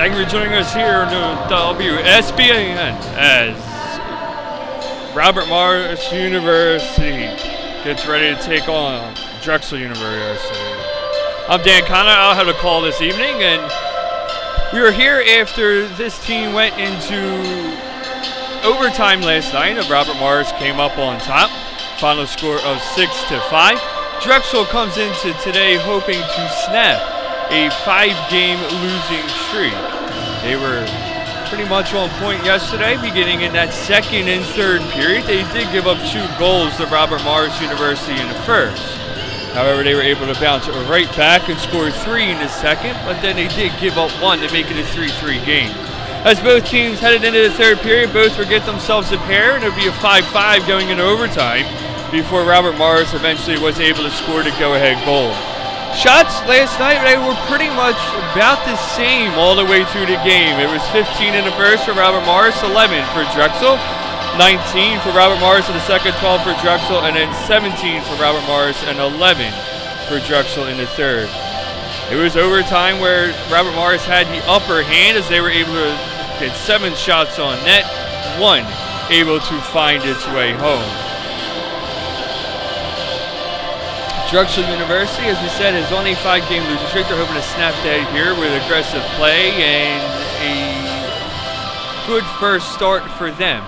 Thank you for joining us here on WSBAN as Robert Morris University gets ready to take on Drexel University. I'm Dan Connor. I'll have a call this evening, and we are here after this team went into overtime last night, and Robert Morris came up on top. Final score of 6-5. Drexel comes into today hoping to snap a 5-game losing streak. They were pretty much on point yesterday, beginning in that second and third period. They did give up 2 goals to Robert Morris University in the first. However, they were able to bounce it right back and score 3 in the second, but then they did give up 1 to make it a 3-3 game. As both teams headed into the third period, both would get themselves a pair, and it would be a 5-5 going into overtime before Robert Morris eventually was able to score the go-ahead goal. Shots last night, they were pretty much about the same all the way through the game. It was 15 in the first for Robert Morris, 11 for Drexel, 19 for Robert Morris in the second, 12 for Drexel, and then 17 for Robert Morris and 11 for Drexel in the third. It was overtime where Robert Morris had the upper hand as they were able to get 7 shots on net, 1 able to find its way home. Drexel University, as we said, is on a 5-game losing streak. They're hoping to snap that here with aggressive play and a good first start for them.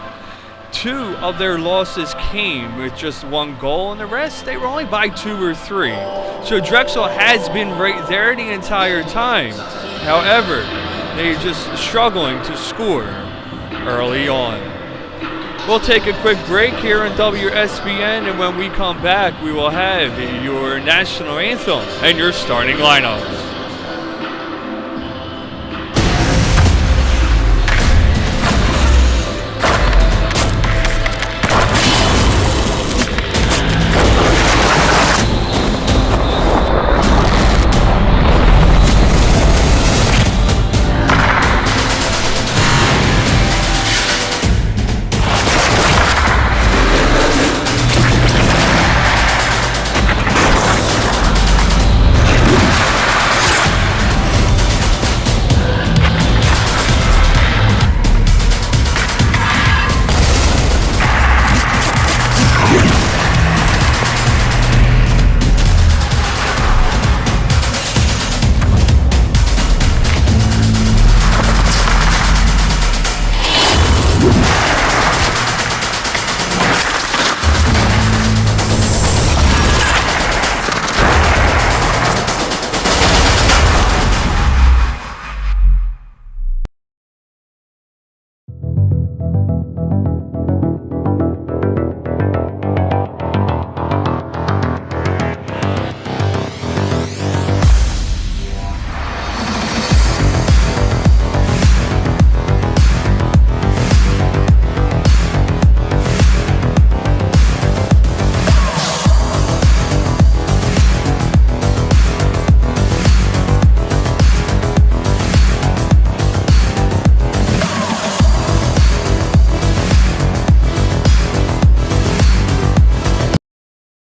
2 of their losses came with just 1 goal, and the rest, they were only by 2 or 3. So Drexel has been right there the entire time. However, they're just struggling to score early on. We'll take a quick break here on WSBN, and when we come back, we will have your national anthem and your starting lineups.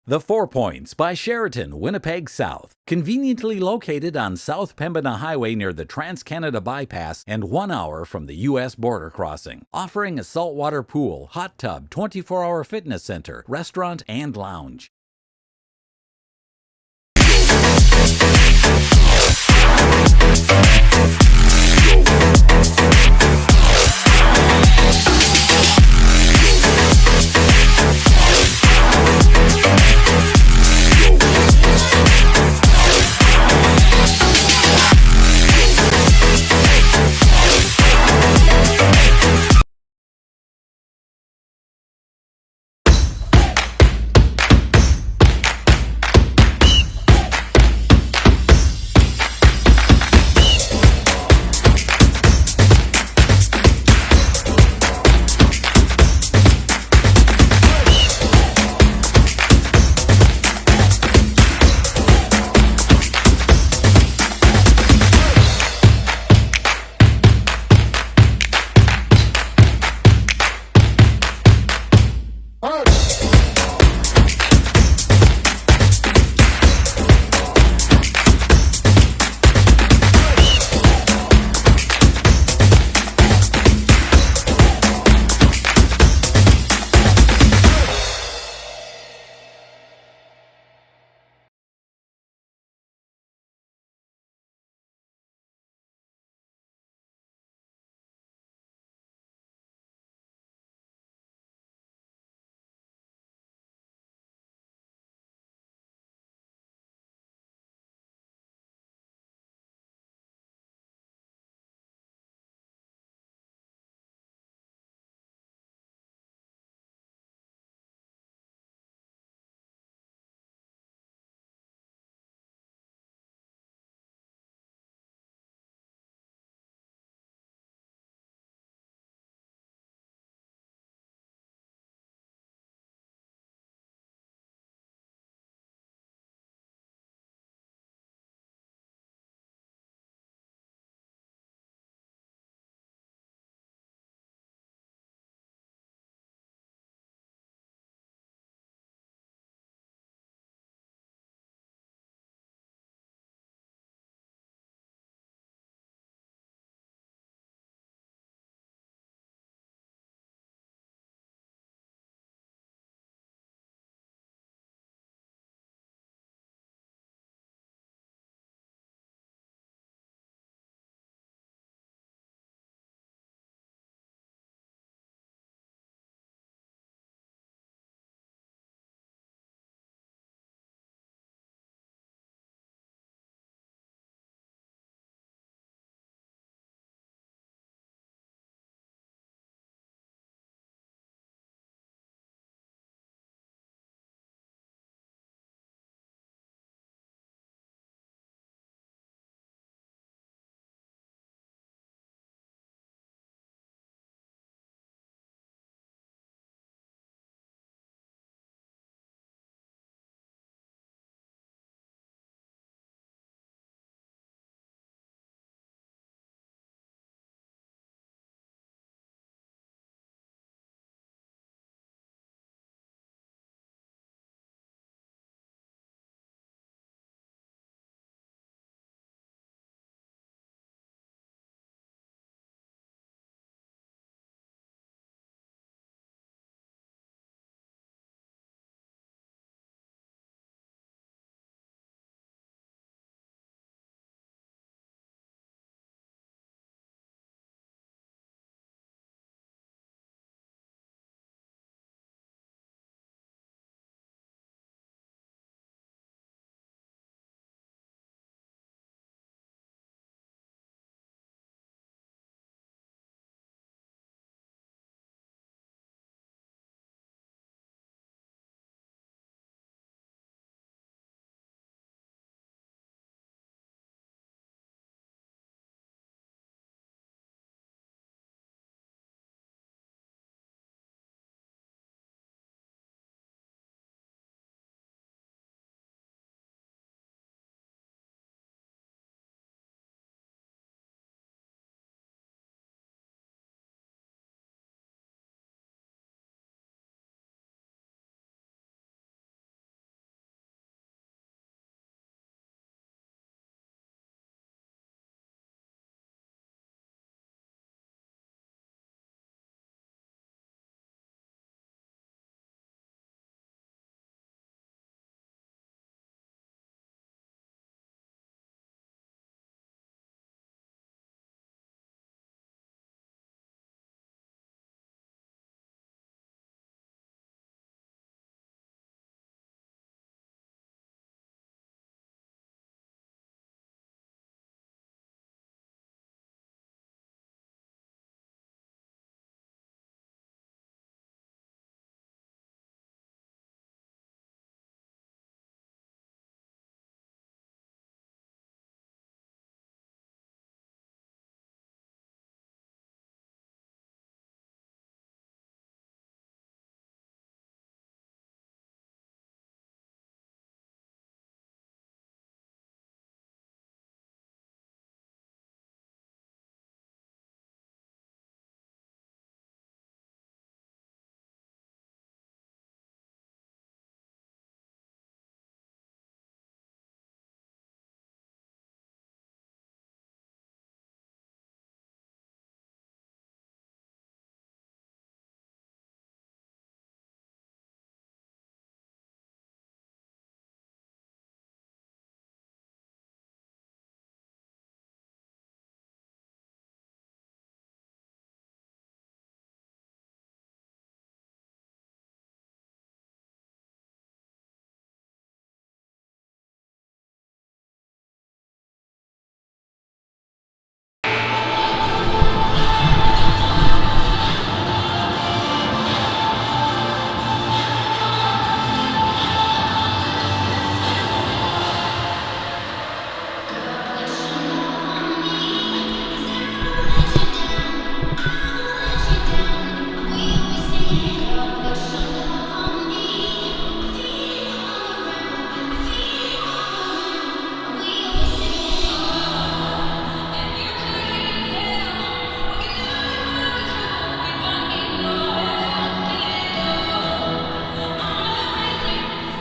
The 4 Points by Sheraton, Winnipeg South. Conveniently located on South Pembina Highway near the Trans-Canada Bypass and 1 hour from the U.S. border crossing. Offering a saltwater pool, hot tub, 24-hour fitness center, restaurant, and lounge.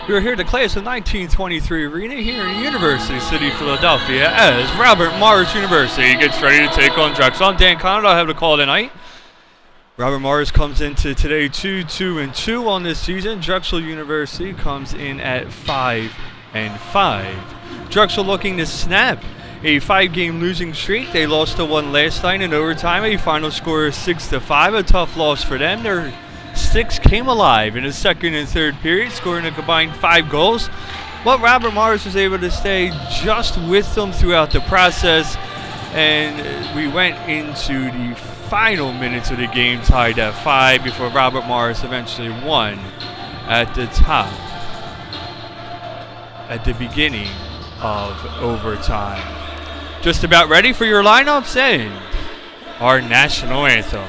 We are here at the class of 1923 arena here in University City, Philadelphia, as Robert Morris University gets ready to take on Drexel. I'm Dan Conrad. I have the call tonight. Robert Morris comes into today 2-2-2 on this season. Drexel University comes in at 5-5. Drexel looking to snap a 5-game losing streak. They lost to one last night in overtime. A final score of 6-5. A tough loss for them. Their six came alive in the second and third period, scoring a combined 5 goals. But Robert Morris was able to stay just with them throughout the process, and we went into the final minutes of the game tied at 5 before Robert Morris eventually won at the top at the beginning of overtime. Just about ready for your lineups and our national anthem.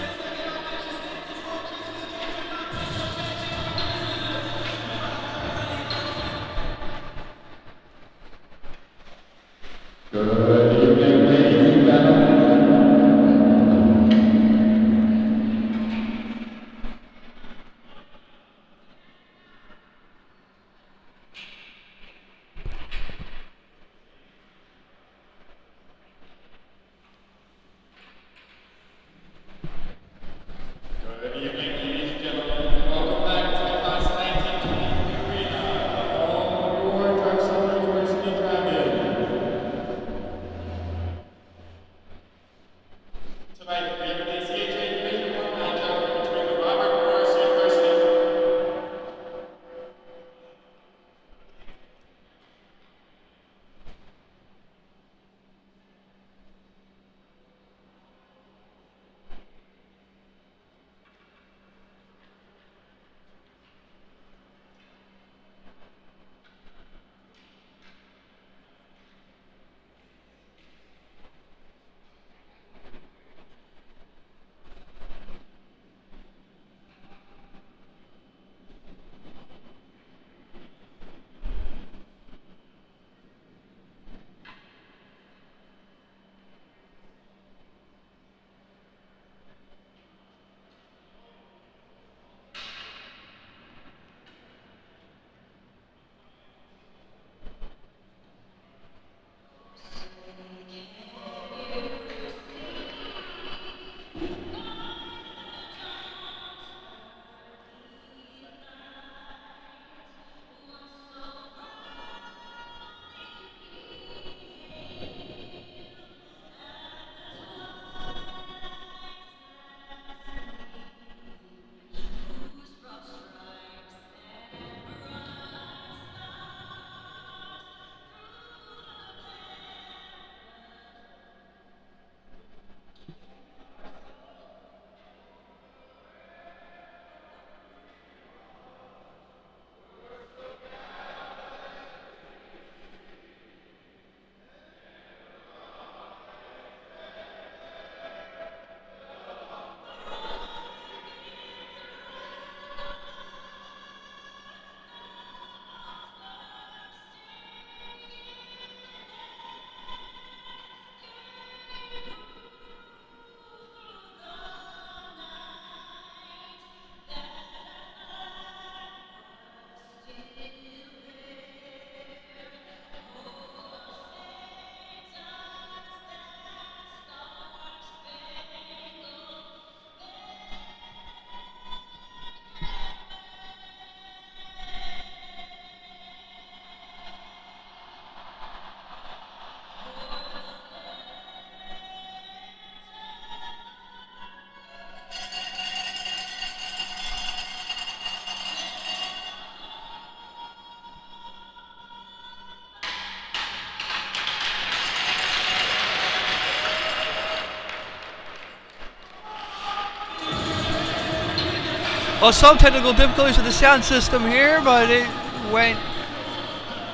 Well, some technical difficulties with the sound system here, but it went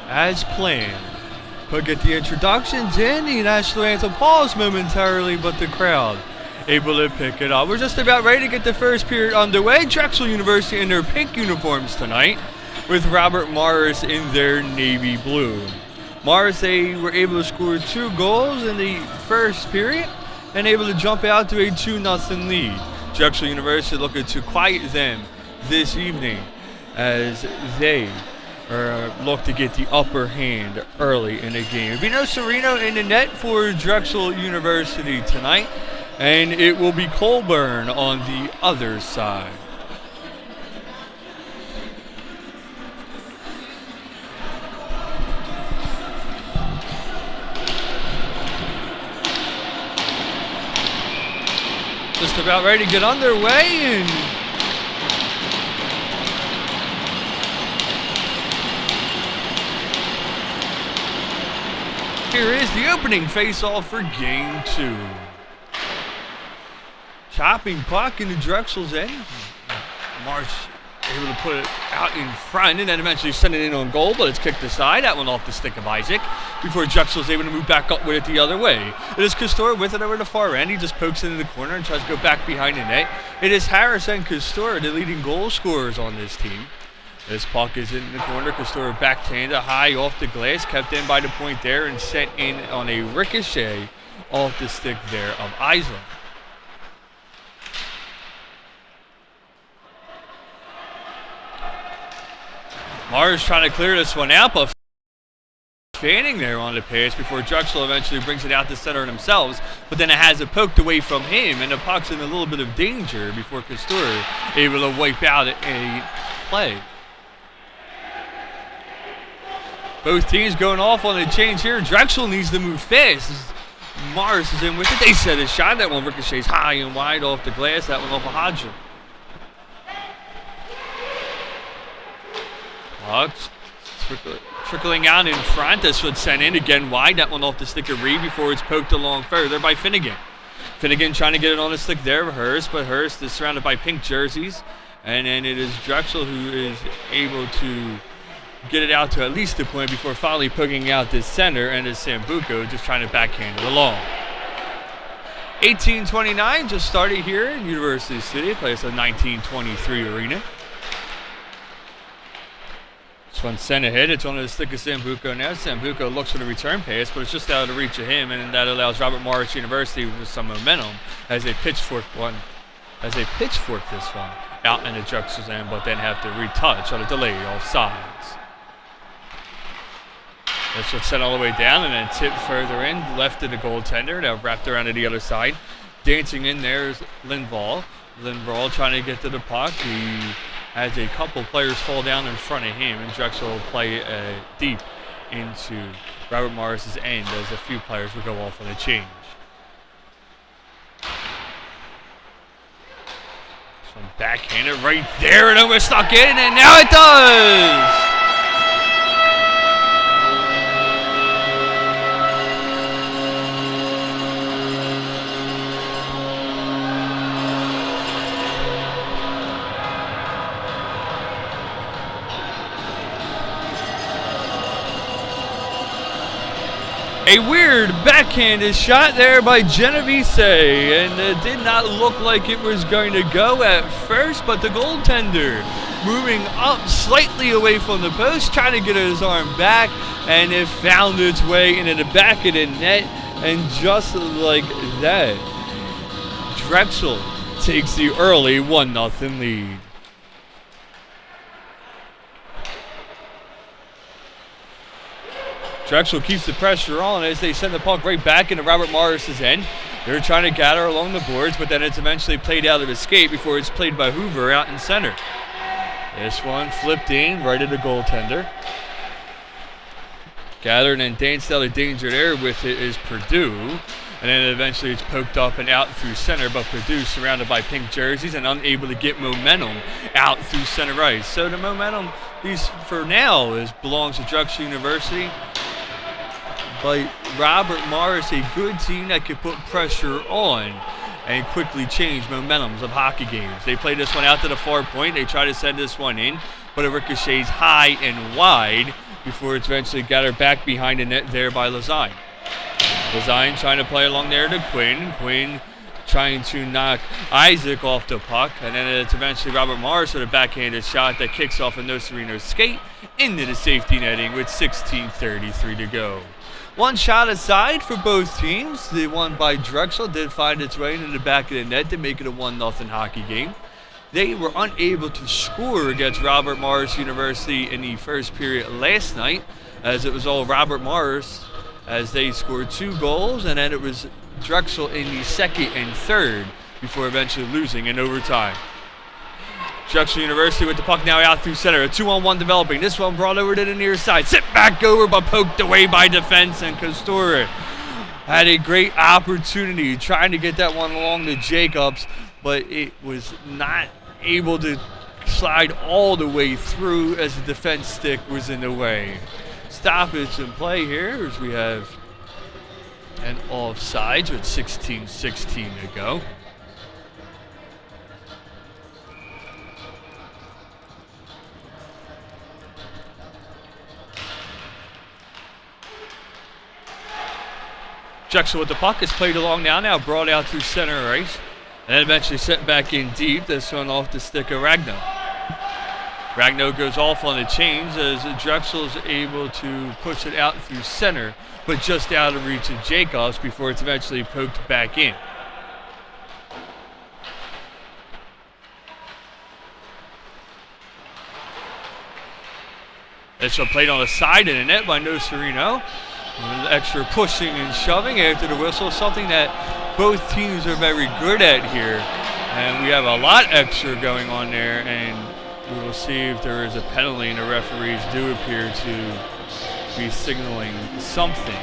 as planned. Could get the introductions in, the national anthem paused momentarily, but the crowd able to pick it up. We're just about ready to get the first period underway. Drexel University in their pink uniforms tonight, with Robert Morris in their navy blue. Morris, they were able to score 2 goals in the first period and able to jump out to a 2-0 lead. Drexel University looking to quiet them this evening as they or look to get the upper hand early in the game. It'll be no Sereno in the net for Drexel University tonight, and it will be Colburn on the other side. Just about ready to get underway, and here is the opening face-off for game 2. Chopping puck into Drexel's end. Marsh able to put it out in front and then eventually send it in on goal, but it's kicked aside. That one off the stick of Isaac before Drexel's able to move back up with it the other way. It is Castor with it over the far end. He just pokes it in the corner and tries to go back behind the net. It is Harris and Castor, the leading goal scorers on this team. This puck is in the corner. Castor backhanded high off the glass, kept in by the point there and sent in on a ricochet off the stick there of Isaac. Mars trying to clear this one out, but fanning there on the pass before Drexel eventually brings it out to center themselves, but then it has it poked away from him, and the puck's in a little bit of danger before Castor able to wipe out a play. Both teams going off on a change here. Drexel needs to move fast. Mars is in with it. They set a shot. That one ricochets high and wide off the glass. That one off of Hodgson. Trickling out in front. This one sent in again wide. That one off the stick of Reed before it's poked along further by Finnegan. Finnegan trying to get it on the stick there of Hurst, but Hurst is surrounded by pink jerseys. And then it is Drexel who is able to get it out to at least a point before finally poking out this center, and it's Sambuco just trying to backhand it along. 18:29 just started here in University City. Plays a 1923 arena. This one sent ahead. It's on the stick of Sambuco now. Sambuco looks for the return pass, but it's just out of the reach of him, and that allows Robert Morris University with some momentum as they pitchfork this one out in the Drexel's end, but then have to retouch on a delay offsides. This one sent all the way down and then tipped further in, left to the goaltender. Now wrapped around to the other side. Dancing in there is Lindvall. Lindvall trying to get to the puck. He has a couple players fall down in front of him, and Drexel will play deep into Robert Morris's end as a few players will go off on a change. This one backhanded right there, and almost stuck in, and now it does! A weird backhanded shot there by Genovese, and it did not look like it was going to go at first, but the goaltender moving up slightly away from the post, trying to get his arm back, and it found its way into the back of the net, and just like that, Drexel takes the early 1-0 lead. Drexel keeps the pressure on as they send the puck right back into Robert Morris's end. They're trying to gather along the boards, but then it's eventually played out of escape before it's played by Hoover out in center. This one flipped in right at the goaltender. Gathered and danced out of danger there with it is Purdue. And then eventually it's poked up and out through center, but Purdue surrounded by pink jerseys and unable to get momentum out through center ice. So the momentum, at least for now, belongs to Drexel University. But Robert Morris, a good team that can put pressure on and quickly change momentums of hockey games. They play this one out to the far point. They try to send this one in, but it ricochets high and wide before it's eventually gathered back behind the net there by Lazine. Lazine trying to play along there to Quinn. Quinn trying to knock Isaac off the puck, and then it's eventually Robert Morris with a backhanded shot that kicks off a Nocerino skate into the safety netting with 16:33 to go. One shot aside for both teams. The one by Drexel did find its way into the back of the net to make it a 1-0 hockey game. They were unable to score against Robert Morris University in the first period last night, as it was all Robert Morris as they scored 2 goals, and then it was Drexel in the second and third before eventually losing in overtime. Drexel University with the puck now out through center. A 2-on-1 developing. This one brought over to the near side. Sit back over, but poked away by defense, and Kostura had a great opportunity trying to get that one along to Jacobs, but it was not able to slide all the way through as the defense stick was in the way. Stoppage in play here as we have an offsides with 16:16 to go. Drexel with the puck is played along now brought out through center ice, and then eventually sent back in deep. This one off the stick of Ragno. Ragno goes off on the change as Drexel is able to push it out through center, but just out of reach of Jacobs before it's eventually poked back in. This one played on the side of the net by Nocerino. Extra pushing and shoving after the whistle, something that both teams are very good at here. And we have a lot extra going on there, and we will see if there is a penalty, and the referees do appear to be signaling something.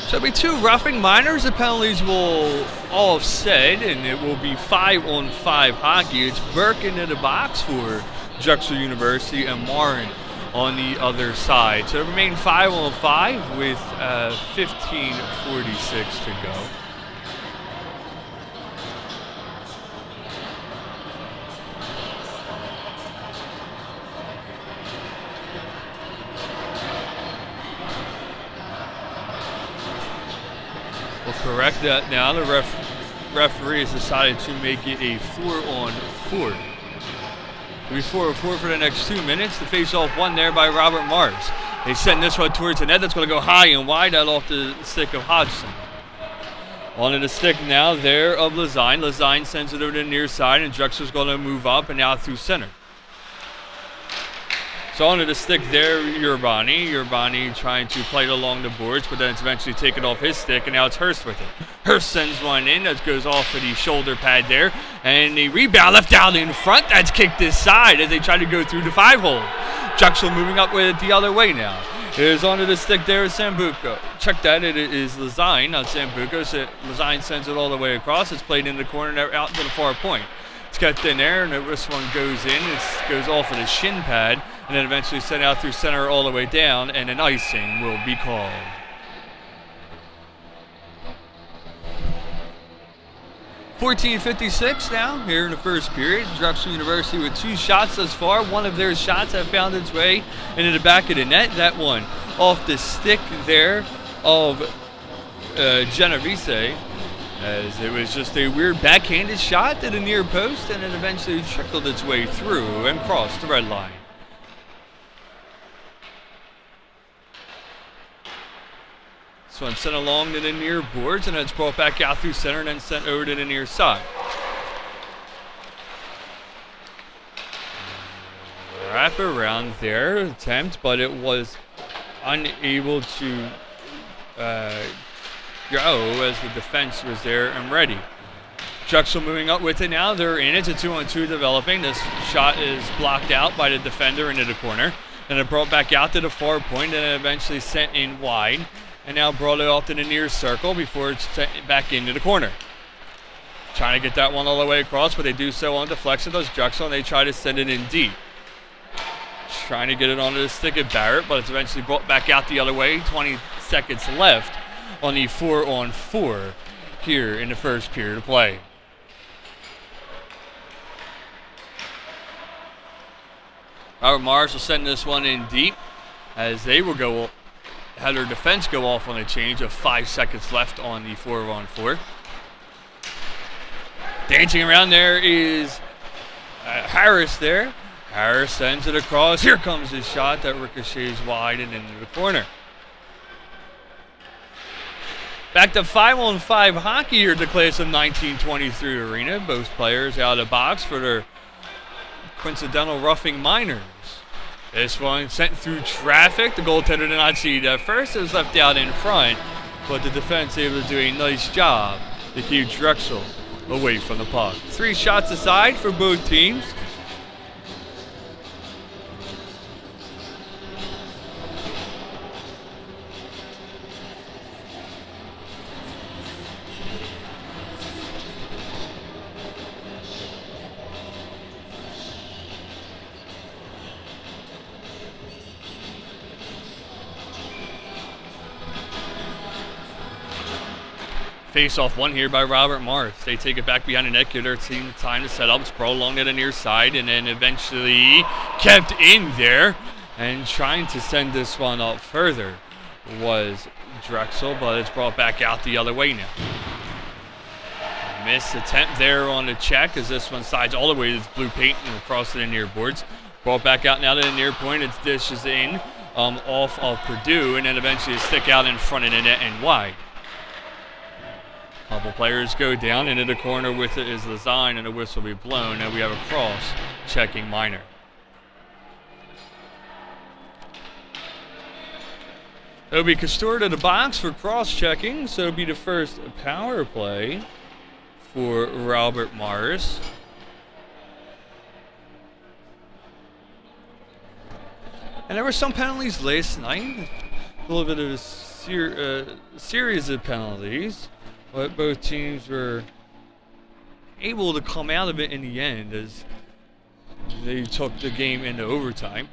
So it'll be 2 roughing minors. The penalties will offset, and it will be 5-on-5 hockey. It's Burke into the box for Drexel University and Warren on the other side. So it remain 5-on-5 with 15:46 to go. We'll correct that now. The referee has decided to make it a 4-on-4. It'll be 4-on-4 for the next 2 minutes. The face-off won there by Robert Mars. They send this one towards the net. That's going to go high and wide out off the stick of Hodgson. Onto the stick now there of Lazine. Lazine sends it over to the near side, and Drexel's going to move up and out through center. So onto the stick there, Urbani. Urbani trying to play it along the boards, but then it's eventually taken off his stick, and now it's Hurst with it. Hurst sends one in. That goes off of the shoulder pad there. And the rebound left out in front. That's kicked this side as they try to go through the 5-hole. Drexel moving up with it the other way now. Here's onto the stick there is Sambuco. Check that. It is Lazine, not Sambuco. So Lazine sends it all the way across. It's played in the corner out to the far point. It's kept in there, and this one goes in. It goes off of the shin pad, and then eventually sent out through center all the way down, and an icing will be called. .56 now here in the first period. Drexel University with 2 shots thus far. One of their shots have found its way into the back of the net. That one off the stick there of Genovese, as it was just a weird backhanded shot to the near post, and it eventually trickled its way through and crossed the red line. This one sent along to the near boards, and it's brought back out through center and then sent over to the near side. Wrap around there, attempt, but it was unable to go as the defense was there and ready. Drexel moving up with it now. They're in. It's a 2-on-2 developing. This shot is blocked out by the defender into the corner. Then it brought back out to the far point, and eventually sent in wide. And now brought it off to the near circle before it's sent back into the corner. Trying to get that one all the way across, but they do so on deflection. Does Drexel, and they try to send it in deep. Trying to get it onto the stick of Barrett, but it's eventually brought back out the other way. 20 seconds left on the 4-on-4 here in the first period of play. Robert Mars will send this one in deep as they will go had her defense go off on a change of 5 seconds left on the 4-on-4. Dancing around there is Harris there. Harris sends it across. Here comes his shot that ricochets wide and into the corner. Back to 5-on-5 hockey here at the class of 1923 arena. Both players out of the box for their coincidental roughing minors. This one sent through traffic. The goaltender did not see it at first. It was left out in front, but the defense able to do a nice job to keep Drexel away from the puck. 3 shots aside for both teams. Face-off one here by Robert Morris. They take it back behind the net, give their team time to set up, sprawl along to the near side, and then eventually kept in there. And trying to send this one up further was Drexel, but it's brought back out the other way now. Missed attempt there on the check as this one slides all the way to the blue paint and across to the near boards. Brought back out now to the near point. Its dish is in off of Purdue, and then eventually a stick out in front of the net and wide. Couple players go down into the corner with it is Lazine, and a whistle will be blown, and we have a cross checking minor. It'll be Castor to the box for cross checking, so it'll be the first power play for Robert Morris. And there were some penalties last night, a little bit of a series of penalties. But both teams were able to come out of it in the end as they took the game into overtime.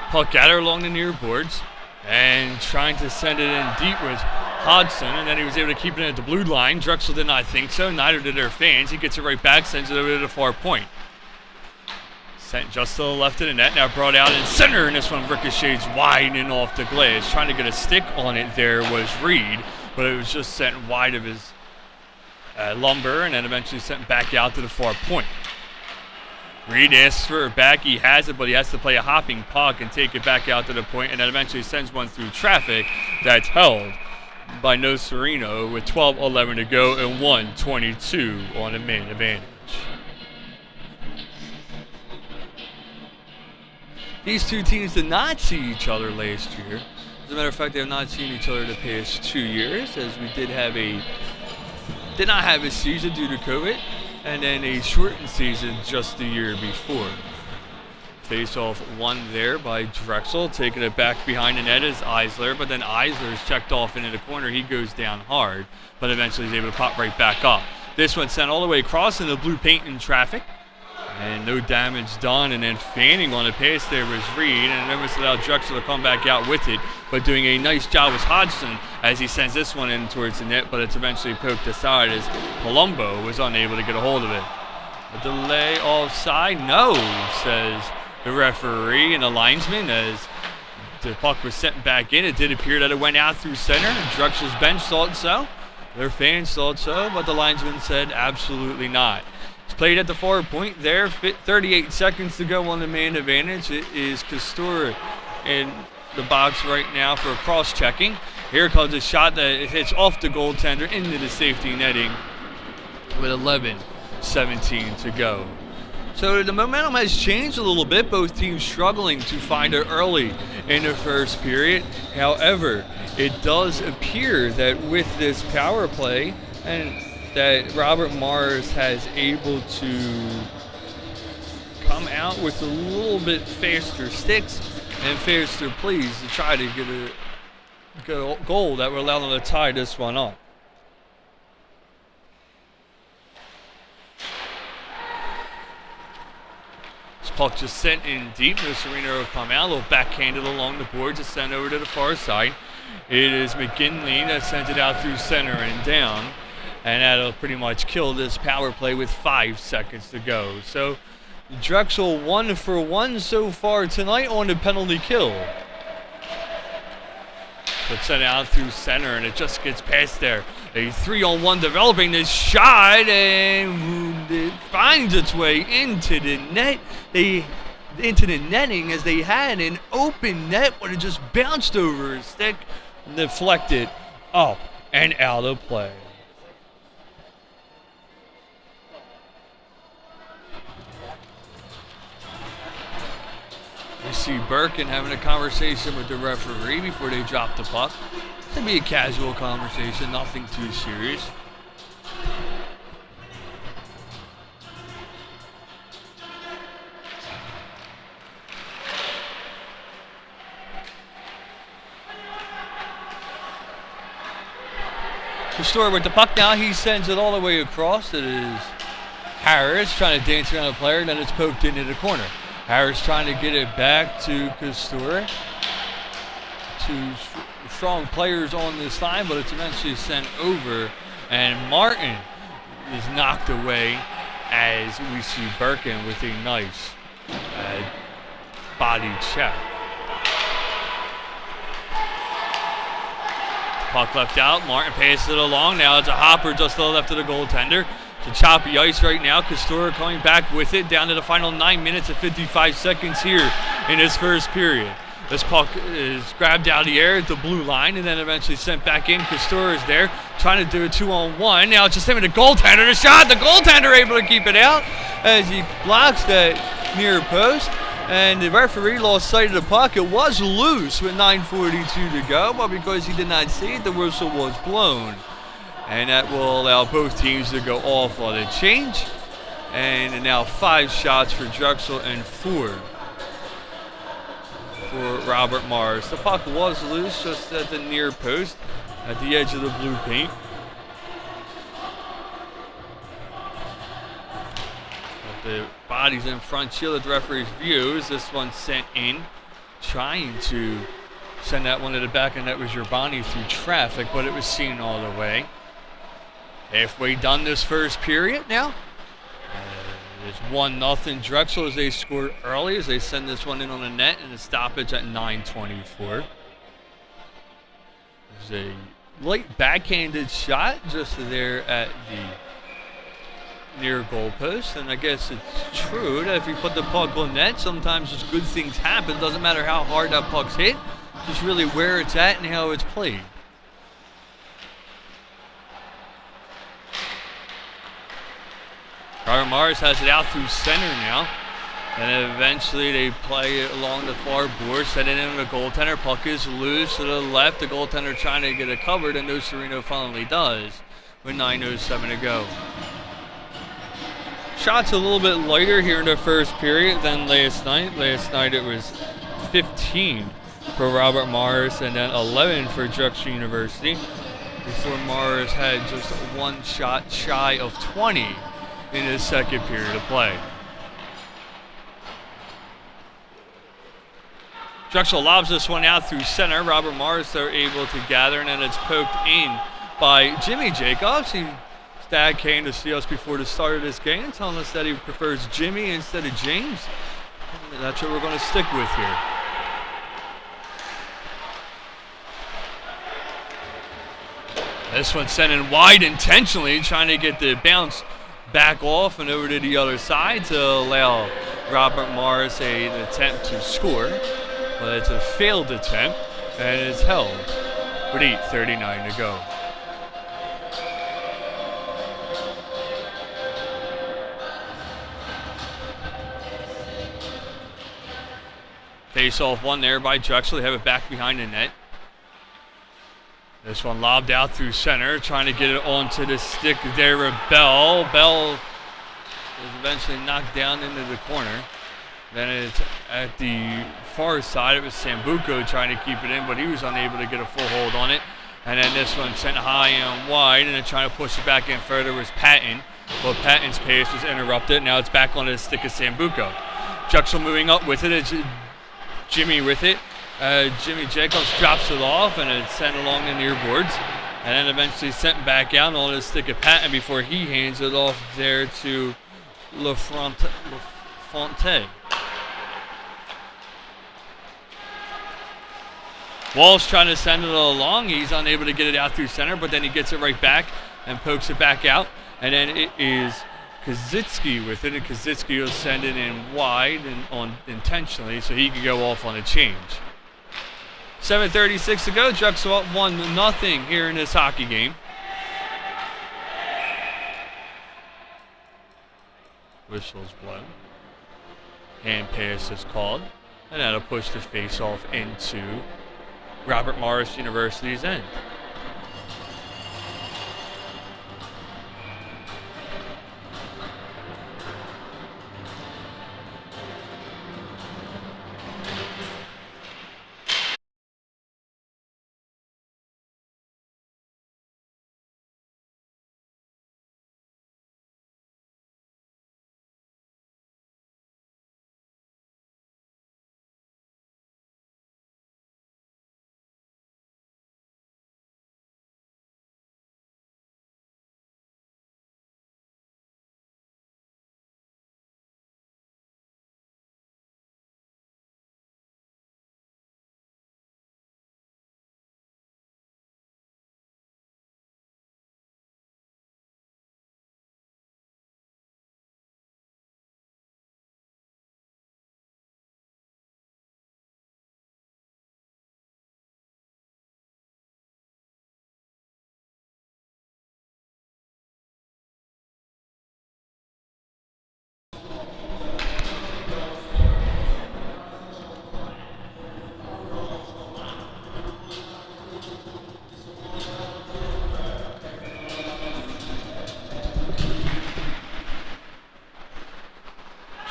Puck got her along the near boards and trying to send it in deep was Hodgson, and then he was able to keep it at the blue line. Drexel did not think so, neither did their fans. He gets it right back, sends it over to the far point. Sent just to the left of the net, now brought out in center, and this one ricochets wide and off the glass. Trying to get a stick on it there was Reed, but it was just sent wide of his lumber, and then eventually sent back out to the far point. Reed asks for it back, he has it, but he has to play a hopping puck and take it back out to the point, and then eventually sends one through traffic that's held by Nocerino with 12:11 to go and 1:22 on a man advantage. These two teams did not see each other last year. As a matter of fact, they have not seen each other the past 2 years, as we did not have a season due to COVID, and then a shortened season just the year before. Face-off one there by Drexel, taking it back behind the net is Eisler, but then Eisler is checked off into the corner. He goes down hard, but eventually he's able to pop right back up. This one sent all the way across in the blue paint in traffic. And no damage done, and then fanning on the pass there was Reed, and then was allowed Drexel to come back out with it, but doing a nice job was Hodgson as he sends this one in towards the net, but it's eventually poked aside as Palumbo was unable to get a hold of it. A delay offside? No, says the referee and the linesman as the puck was sent back in. It did appear that it went out through center. Drexel's bench thought so. Their fans thought so, but the linesman said absolutely not. It's played at the far point there. 38 seconds to go on the man advantage. It is Castor in the box right now for cross-checking. Here comes a shot that hits off the goaltender into the safety netting with 11:17 to go. So the momentum has changed a little bit. Both teams struggling to find it early in the first period. However, it does appear that with this power play and that Robert Morris has able to come out with a little bit faster sticks and faster plays to try to get a goal that will allow them to tie this one up. This puck just sent in deep. Nocerino will come out, a little backhanded along the board to send over to the far side. It is McGinley that sends it out through center and down. and that'll pretty much kill this power play with 5 seconds to go. So Drexel 1 for 1 so far tonight on the penalty kill. But sent out through center, and it just gets past there. A 3-on-1 developing this shot, and it finds its way into the net. Into the netting, as they had an open net, but it just bounced over his stick, deflected up and out of play. We see Birkin having a conversation with the referee before they drop the puck. It's going to be a casual conversation, nothing too serious. Castor with the puck now, he sends it all the way across. It is Harris trying to dance around the player, and then it's poked into the corner. Harris trying to get it back to Castor. Two strong players on this line, but it's eventually sent over, and Martin is knocked away as we see Birkin with a nice body check. Puck left out, Martin passes it along, now it's a hopper just to the left of the goaltender. It's a choppy ice right now. Castor coming back with it down to the final 9 minutes and 55 seconds here in this first period. This puck is grabbed out of the air at the blue line and then eventually sent back in. Castor is there trying to do a 2-on-1. Now it's just him and the goaltender. The shot, the goaltender able to keep it out as he blocks that near post. And the referee lost sight of the puck. It was loose with 9:42 to go, but because he did not see it, the whistle was blown. And that will allow both teams to go off on a change. And now 5 shots for Drexel and 4 for Robert Morris. The puck was loose just at the near post at the edge of the blue paint. But the body's in front, shielded the referee's views. This one sent in, trying to send that one to the back, and that was Urbani through traffic, but it was seen all the way. Halfway done this first period now. It's 1-0 Drexel as they scored early as they send this one in on the net, and a stoppage at 9:24. There's a late backhanded shot just there at the near goal post, and I guess it's true that if you put the puck on net, sometimes just good things happen. Doesn't matter how hard that puck's hit, just really where it's at and how it's played. Robert Morris has it out through center now. And eventually they play it along the far board, set it in the goaltender. Puck is loose to the left. The goaltender trying to get it covered, and Nocerino finally does with 9:07 to go. Shots a little bit lighter here in the first period than last night. Last night it was 15 for Robert Morris and then 11 for Drexel University. Before Morris had just one shot shy of 20 in his second period of play. Drexel lobs this one out through center. Robert Morris, they're able to gather, and then it's poked in by Jimmy Jacobs. His dad came to see us before the start of this game, telling us that he prefers Jimmy instead of James. And that's what we're going to stick with here. This one sent in wide intentionally, trying to get the bounce back off and over to the other side to allow Robert Morris an attempt to score. But it's a failed attempt, and it's held with 8:39 to go. Face off one there by Drexel. They have it back behind the net. This one lobbed out through center, trying to get it onto the stick there of Bell. Bell is eventually knocked down into the corner. Then it's at the far side. It was Sambuco trying to keep it in, but he was unable to get a full hold on it. And then this one sent high and wide, and then trying to push it back in further was Patton. But Patton's pace was interrupted. Now it's back on the stick of Sambuco. Drexel moving up with it. It's Jimmy with it. Jimmy Jacobs drops it off, and it's sent along the near boards. and then eventually sent back out on his stick of patent before he hands it off there to LaFontaine. Walsh trying to send it along. He's unable to get it out through center, but then he gets it right back and pokes it back out. And then it is Kazitsky with it, and Kazitsky will send it in wide and intentionally so he can go off on a change. 7:36 to go. Drexel up 1-0 here in this hockey game. Whistle's blown. Hand pass is called, and that'll push the face-off into Robert Morris University's end.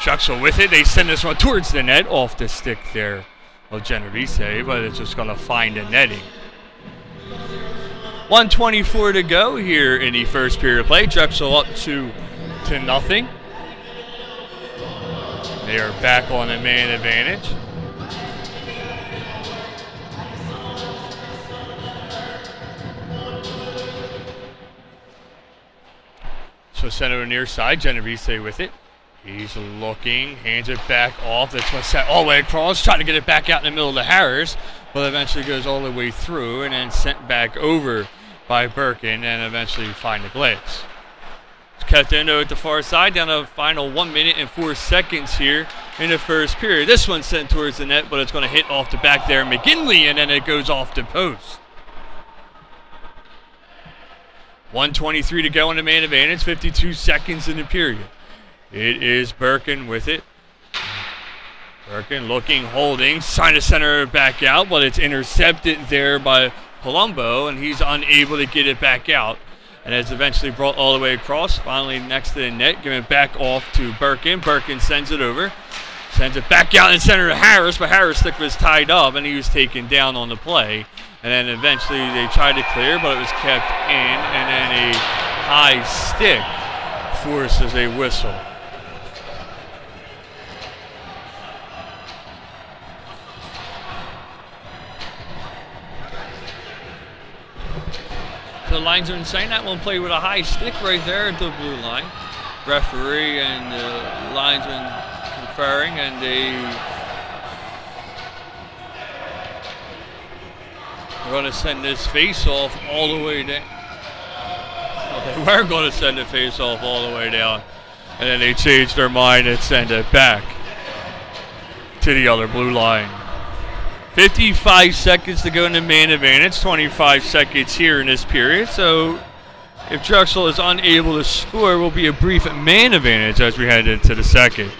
Drexel with it. They send this one towards the net off the stick there of Genovese, but it's just going to find a netting. 1:24 to go here in the first period of play. Drexel up 2-0. They are back on a man advantage. So center near side, Genovese with it. He's looking, hands it back off. That's what's set all the way across, trying to get it back out in the middle to Harris, but eventually goes all the way through and then sent back over by Birkin and eventually find the glass. Kept Endo at the far side, down to the final 1 minute and 4 seconds here in the first period. This one's sent towards the net, but it's going to hit off the back there, McGinley, and then it goes off the post. 1:23 to go in the man advantage, 52 seconds in the period. It is Birkin with it. Birkin looking, holding, trying to center it back out, but it's intercepted there by Palumbo, and he's unable to get it back out. And it's eventually brought all the way across, finally next to the net, giving it back off to Birkin. Birkin sends it over, sends it back out in center to Harris, but Harris' stick was tied up, and he was taken down on the play. And then eventually they tried to clear, but it was kept in, and then a high stick forces a whistle. The linesman saying that one played with a high stick right there at the blue line. Referee and the linesman conferring, and they're going to send this face-off all the way down. Well, they were going to send the face-off all the way down, and then they changed their mind and send it back to the other blue line. 55 seconds to go in the man advantage, 25 seconds here in this period. So if Drexel is unable to score, it will be a brief man advantage as we head into the second.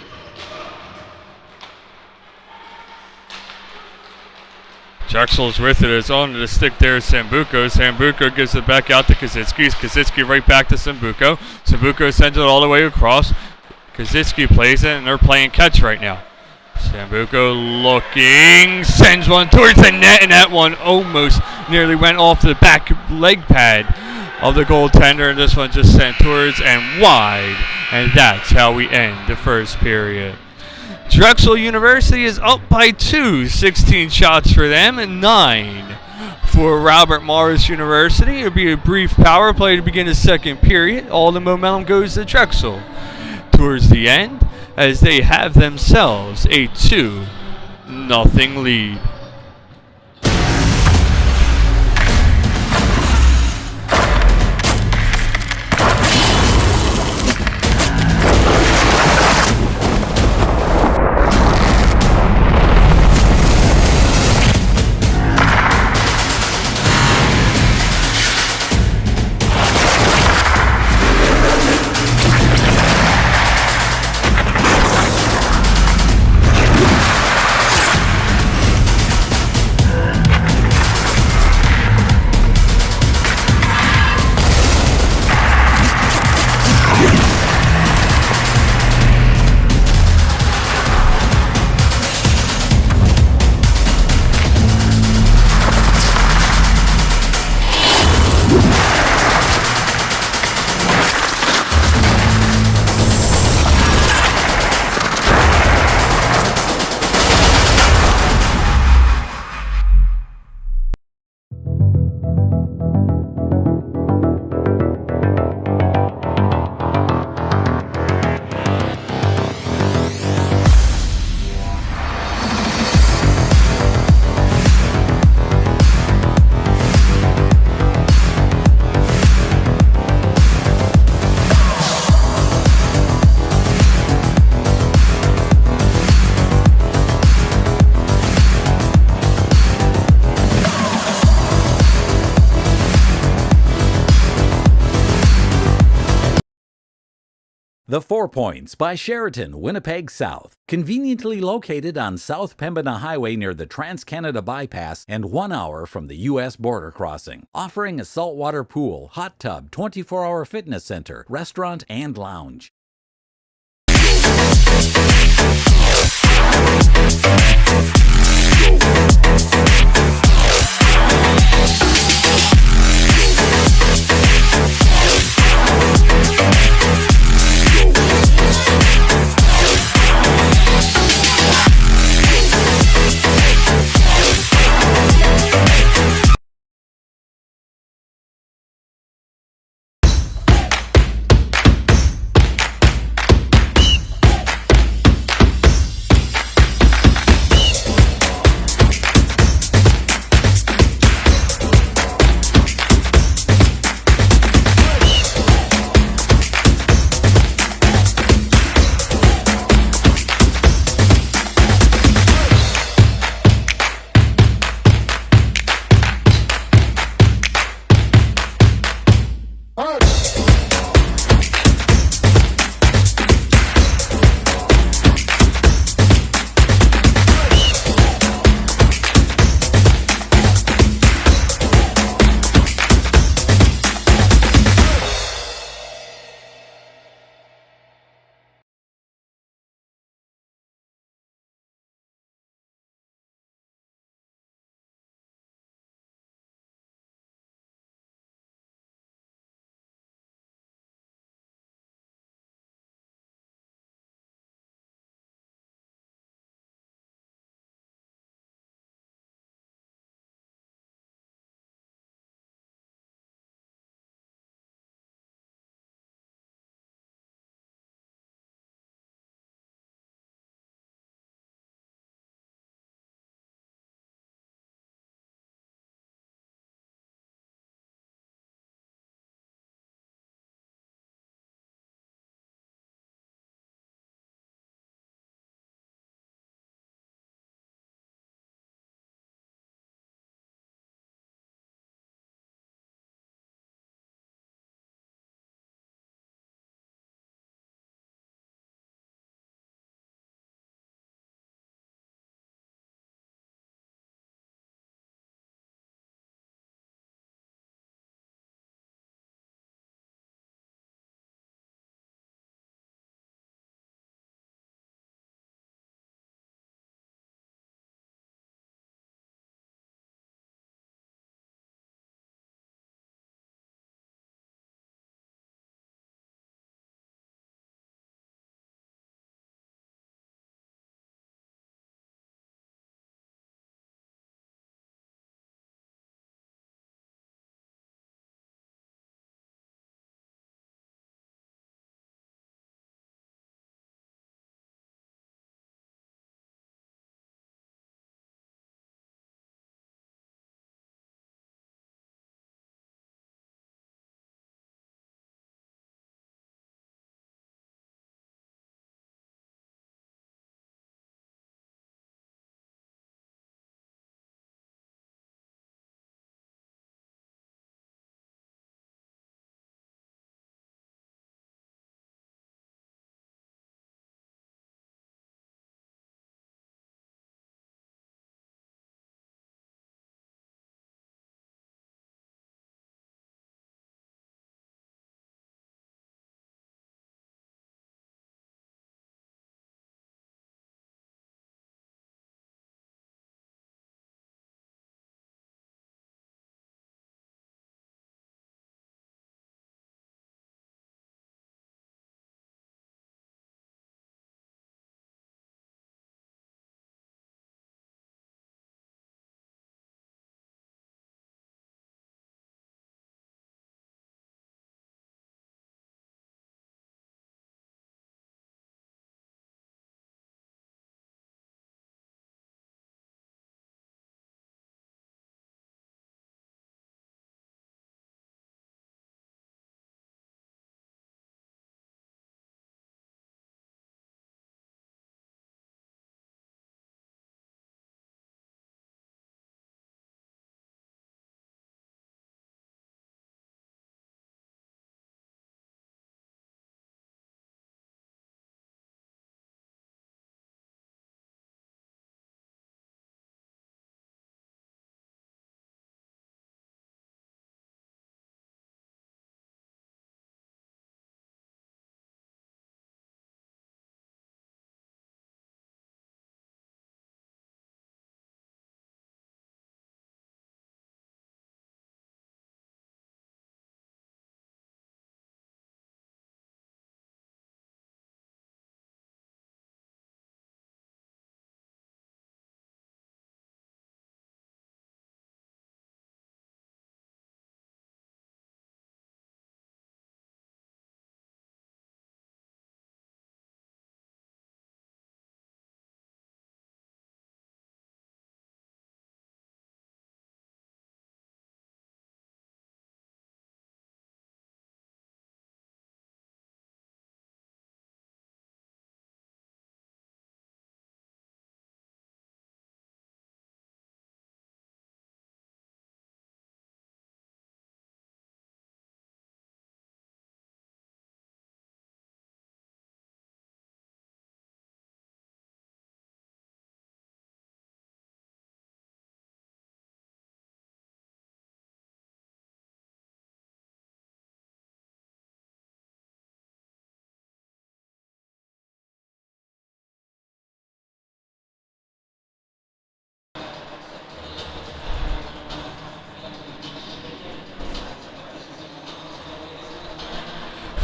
Drexel's with it. It's on the stick there, Sambuco. Sambuco gives it back out to Kazitsky. Kazitsky right back to Sambuco. Sambuco sends it all the way across. Kazitsky plays it, and they're playing catch right now. Sambuco looking, sends one towards the net, and that one almost nearly went off the back leg pad of the goaltender, and this one just sent towards and wide, and that's how we end the first period. Drexel University is up by 2, 16 shots for them and 9 For Robert Morris University, it'll be a brief power play to begin the second period. All the momentum goes to Drexel towards the end as they have themselves a 2-0 lead. The 4 Points by Sheraton, Winnipeg South. Conveniently located on South Pembina Highway near the Trans-Canada Bypass and 1 hour from the U.S. border crossing. Offering a saltwater pool, hot tub, 24-hour fitness center, restaurant, and lounge.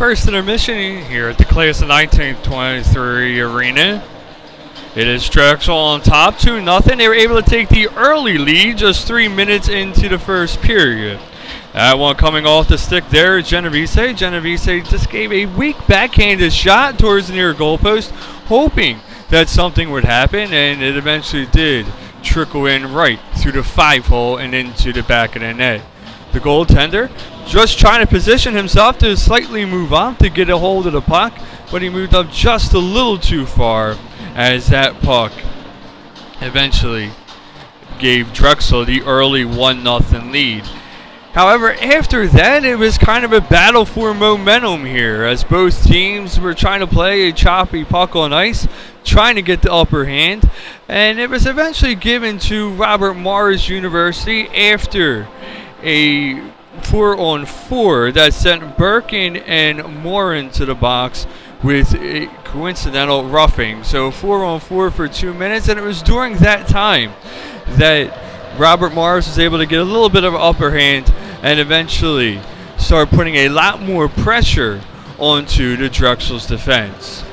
First intermission here at the class of 1923 arena. It is Drexel on top, 2-0. They were able to take the early lead just 3 minutes into the first period. That one coming off the stick there is Genovese. Genovese just gave a weak backhanded shot towards the near goalpost, hoping that something would happen, and it eventually did trickle in right through the 5-hole and into the back of the net. The goaltender just trying to position himself to slightly move up to get a hold of the puck, but he moved up just a little too far as that puck eventually gave Drexel the early 1-0 lead. However, after that, it was kind of a battle for momentum here as both teams were trying to play a choppy puck on ice, trying to get the upper hand, and it was eventually given to Robert Morris University after a 4-on-4 that sent Birkin and Morin to the box with a coincidental roughing. So 4-on-4 for 2 minutes, and it was during that time that Robert Morris was able to get a little bit of an upper hand and eventually start putting a lot more pressure onto the Drexel's defense.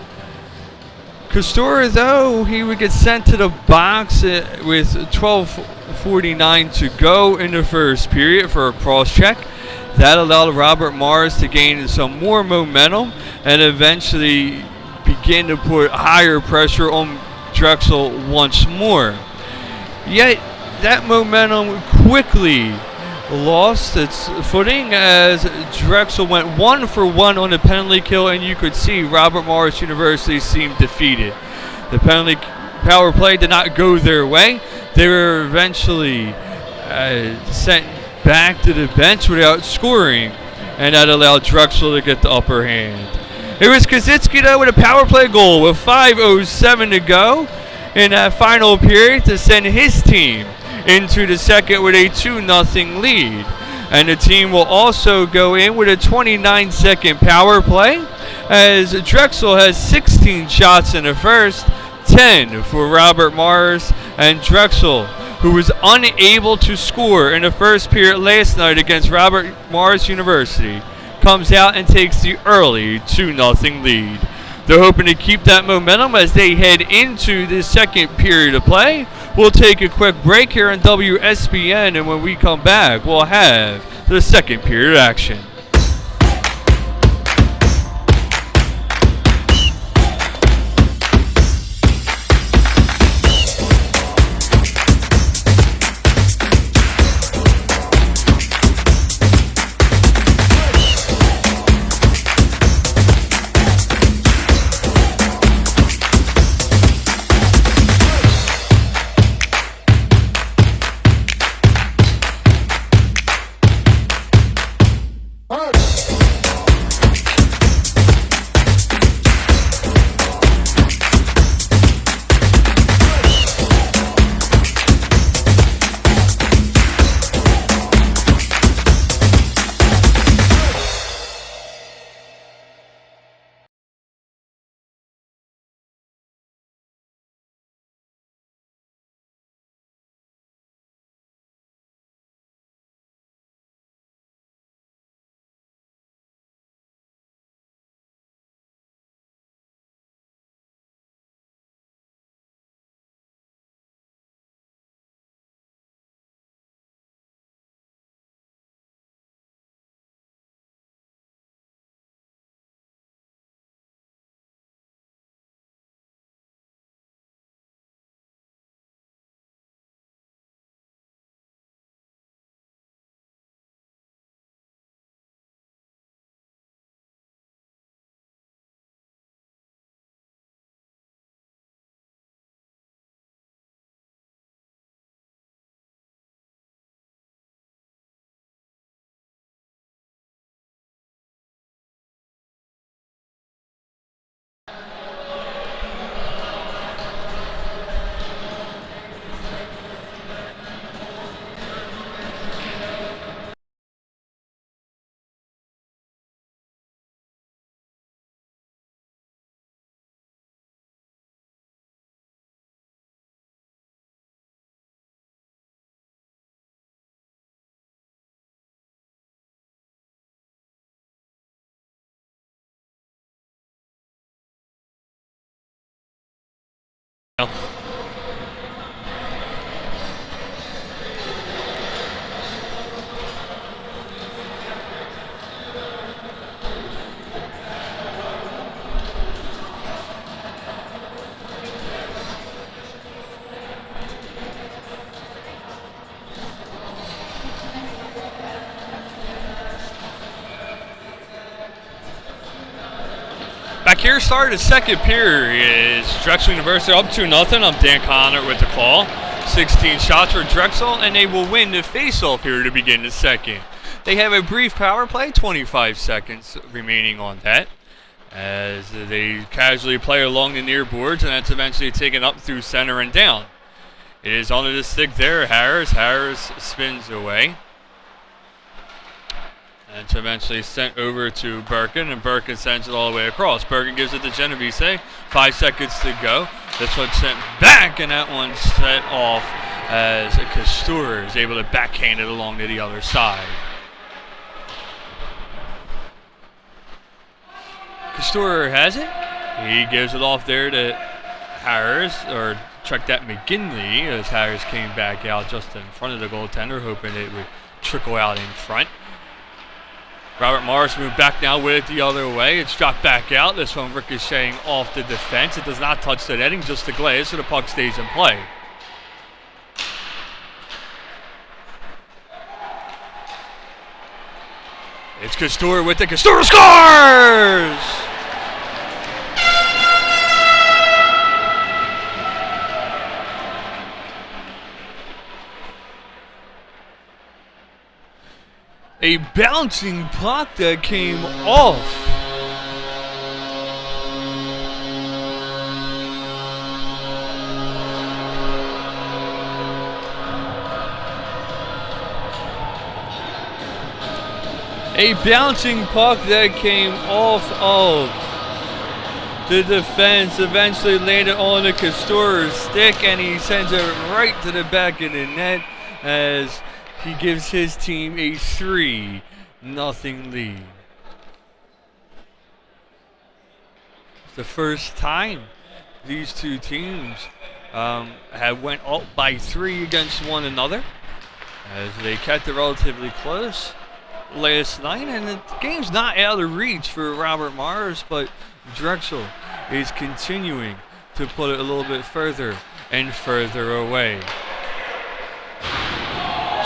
Castora, though, he would get sent to the box with 12:49 to go in the first period for a cross check. That allowed Robert Morris to gain some more momentum and eventually begin to put higher pressure on Drexel once more. Yet that momentum quickly lost its footing as Drexel went 1-for-1 on the penalty kill, and you could see Robert Morris University seemed defeated. The penalty power play did not go their way. They were eventually sent back to the bench without scoring, and that allowed Drexel to get the upper hand. It was Kaczynski, though, with a power play goal with 5:07 to go in that final period to send his team into the second with a 2-0 lead. And the team will also go in with a 29-second power play as Drexel has 16 shots in the first, 10 for Robert Morris, and Drexel, who was unable to score in the first period last night against Robert Morris University, comes out and takes the early 2-0 lead. They're hoping to keep that momentum as they head into the second period of play. We'll take a quick break here on WSBN, and when we come back, we'll have the second period action. Here, start of the second period is Drexel University up 2-0. I'm Dan Connor with the call. 16 shots for Drexel, and they will win the face-off here to begin the second. They have a brief power play, 25 seconds remaining on that, as they casually play along the near boards, and that's eventually taken up through center and down. It is onto the stick there, Harris. Harris spins away. And it's eventually sent over to Birkin, and Birkin sends it all the way across. Birkin gives it to Genovese. 5 seconds to go. This one's sent back, and that one's set off as Castor is able to backhand it along to the other side. Castor has it. He gives it off there to Harris, or check that McGinley, as Harris came back out just in front of the goaltender, hoping it would trickle out in front. Robert Morris moved back now with it the other way. It's dropped back out. This one ricocheting off the defense. It does not touch the netting, just the glaze, so the puck stays in play. It's Castor with it. Castor scores! A bouncing puck that came off. A bouncing puck that came off of the defense eventually landed on the Castor's stick, and he sends it right to the back of the net as he gives his team a 3-0 lead. It's the first time these two teams have went up by 3 against one another, as they kept it relatively close last night, and the game's not out of reach for Robert Morris, but Drexel is continuing to put it a little bit further and further away.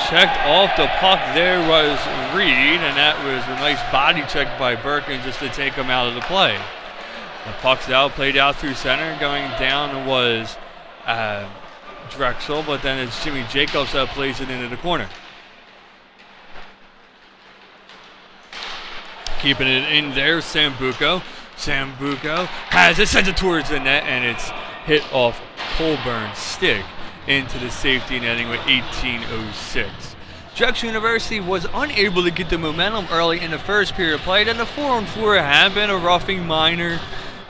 Checked off the puck there was Reed, and that was a nice body check by Birkin just to take him out of the play. The puck's out, played out through center. Going down was Drexel, but then it's Jimmy Jacobs that plays it into the corner. Keeping it in there, Sambuco. Sambuco has it, sends it towards the net, and it's hit off Colburn's stick into the safety netting with 18:06. Drexel University was unable to get the momentum early in the first period of play. Then the 4-on-4 had been a roughing minor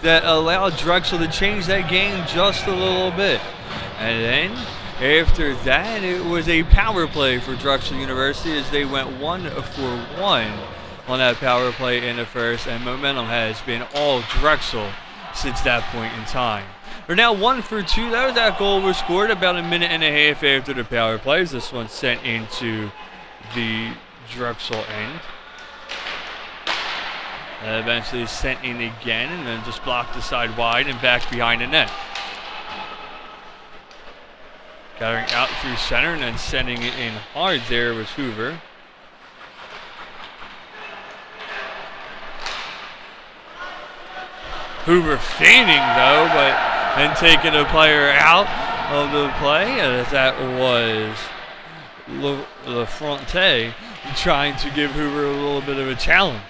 that allowed Drexel to change that game just a little bit. And then after that, it was a power play for Drexel University as they went 1-for-1 on that power play in the first, and momentum has been all Drexel since that point in time. They're now 1-for-2. That goal was scored about a minute and a half after the power plays. This one sent into the Drexel end. And eventually sent in again, and then just blocked the side wide and back behind the net. Gathering out through center and then sending it in hard there was Hoover. Hoover feigning though, and taking a player out of the play, as that was LaFronte trying to give Hoover a little bit of a challenge.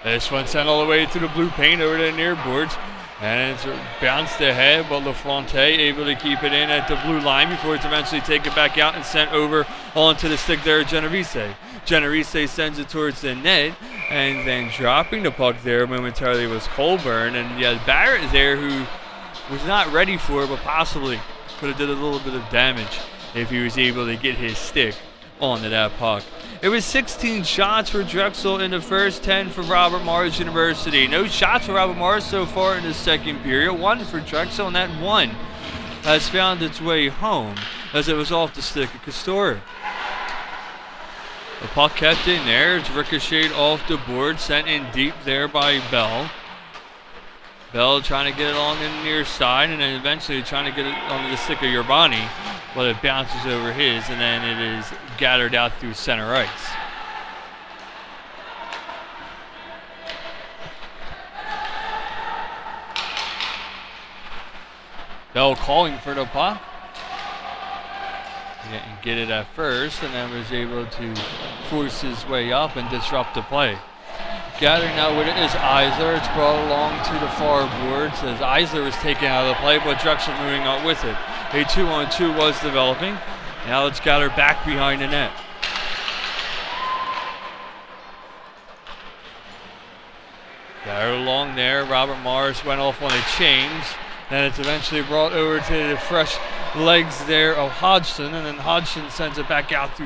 This one sent all the way to the blue paint over to the near boards, and it's bounced ahead, but LaFronte able to keep it in at the blue line before it's eventually taken back out and sent over onto the stick there, Genovese. Genovese sends it towards the net, and then dropping the puck there momentarily was Colburn, and you had Barrett there who was not ready for it, but possibly could have did a little bit of damage if he was able to get his stick onto that puck. It was 16 shots for Drexel in the first, 10 for Robert Morris University. No shots for Robert Morris so far in the second period. 1 for Drexel, and that 1 has found its way home as it was off the stick of Castor. The puck kept in there. It's ricocheted off the board, sent in deep there by Bell. Bell trying to get it along the near side, and then eventually trying to get it onto the stick of Urbani, but it bounces over his, and then it is gathered out through center ice. Bell calling for the puck. He didn't get it at first, and then was able to force his way up and disrupt the play. Gathering now with it is Eisler. It's brought along to the far boards as Eisler was taken out of the play, but Drexel moving on with it. A 2-on-2 was developing. Now it's got her back behind the net. Got her along there. Robert Morris went off on the chains. Then it's eventually brought over to the fresh legs there of Hodgson, and then Hodgson sends it back out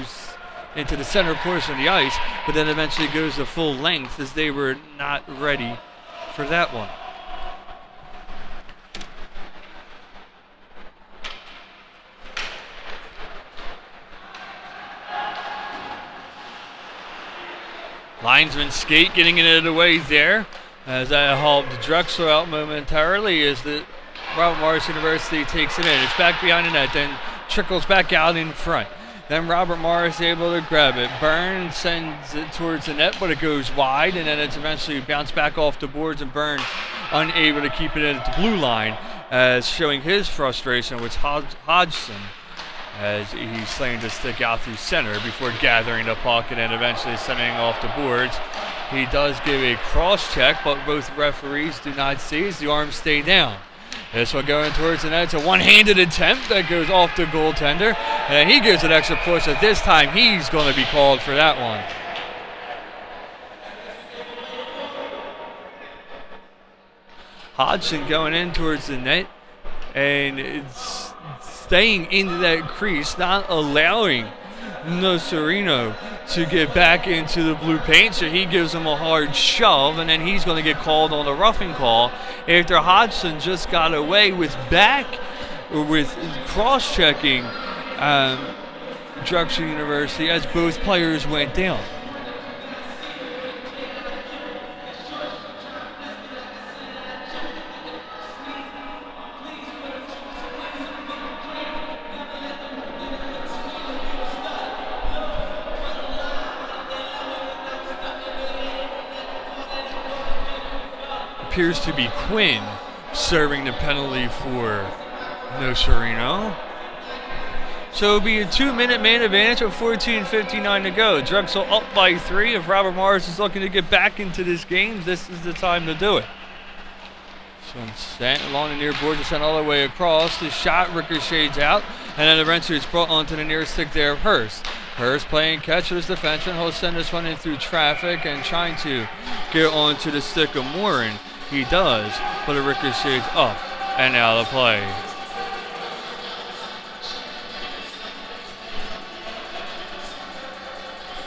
into the center portion of the ice, but then eventually goes the full length as they were not ready for that one. Linesman skate getting it out of the way there as that helped Drexel out momentarily as the Robert Morris University takes it in. It's back behind the net, then trickles back out in front. Then Robert Morris able to grab it. Byrne sends it towards the net, but it goes wide, and then it's eventually bounced back off the boards, and Byrne unable to keep it at the blue line, as showing his frustration with Hodgson, as he's slaying the stick out through center before gathering the puck and then eventually sending off the boards. He does give a cross check, but both referees do not see as the arms stay down. This one going towards the net. It's a one-handed attempt that goes off the goaltender, and he gives an extra push. At this time, he's going to be called for that one. Hodgson going in towards the net, and it's staying into that crease, not allowing Nocerino to get back into the blue paint, so he gives him a hard shove, and then he's going to get called on the roughing call after Hodgson just got away with cross-checking Drexel University as both players went down. Appears to be Quinn serving the penalty for Nocerino. So it'll be a 2-minute man advantage with 14:59 to go. Drexel up by 3. If Robert Morris is looking to get back into this game, this is the time to do it. So sent along the near boards and sent all the way across. The shot ricochets out, and then eventually it's brought onto the near stick there of Hurst. Hurst playing catch with his defenseman. He'll send this one in through traffic and trying to get onto the stick of Morin. He does, but it ricochets up and out of play.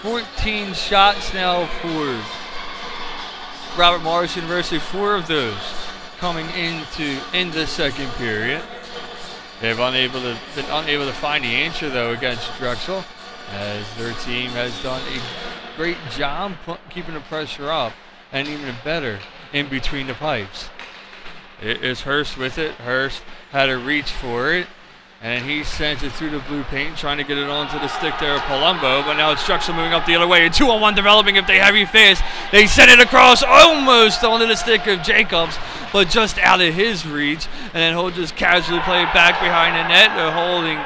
"14 shots now for Robert Morris University. 4 of those coming in the second period. They've been unable to find the answer though against Drexel, as their team has done a great job keeping the pressure up, and even better in between the pipes. It is Hurst with it. Hurst had to reach for it, and he sends it through the blue paint, trying to get it onto the stick there of Palumbo, but now it's Drexel moving up the other way. A 2-on-1 developing if they heavy fist. They send it across almost onto the stick of Jacobs, but just out of his reach, and then he'll just casually play it back behind the net. They're holding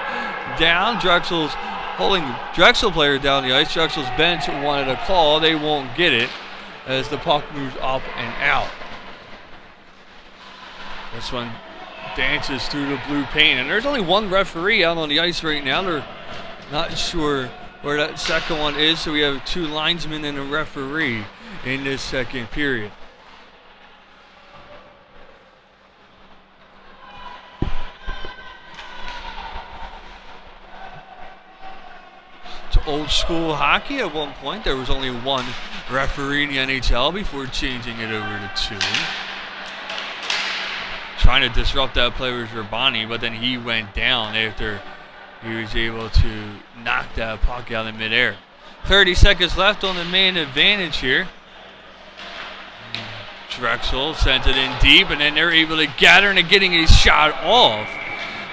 down. Drexel's holding Drexel player down the ice. Drexel's bench wanted a call. They won't get it as the puck moves up and out. This one dances through the blue paint, and there's only one referee out on the ice right now. They're not sure where that second one is, so we have 2 linesmen and a referee in this second period. To old school hockey, at one point there was only one referee in the NHL before changing it over to 2. Trying to disrupt that play was Rabani, but then he went down after he was able to knock that puck out in midair. 30 seconds left on the man advantage here. Drexel sent it in deep, and then they're able to gather and getting a shot off.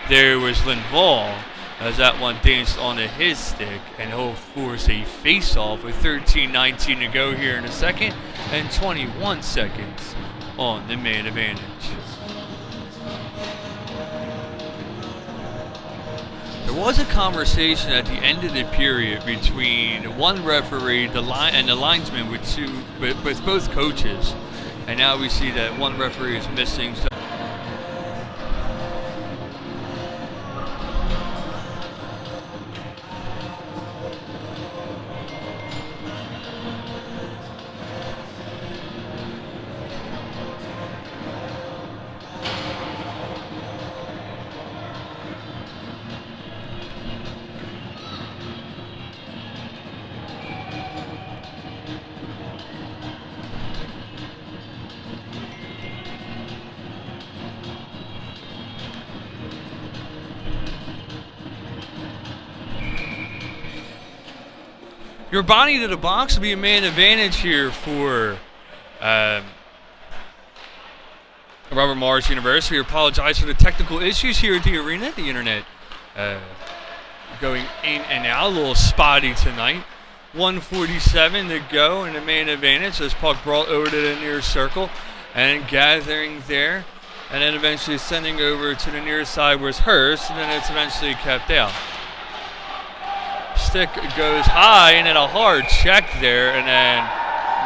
There was Linval, as that one danced onto his stick, and he'll force a face-off with 13:19 to go here in the second, and 21 seconds on the man advantage. There was a conversation at the end of the period between one referee and the linesman with both coaches. And now we see that one referee is missing. So your body to the box will be a man advantage here for Robert Morris University. We apologize for the technical issues here at the arena. The internet going in and out, a little spotty tonight. 1:47 to go, and a man advantage as puck brought over to the near circle and gathering there, and then eventually sending over to the near side where it's Hurst, and then it's eventually kept out. Stick goes high, and then a hard check there, and then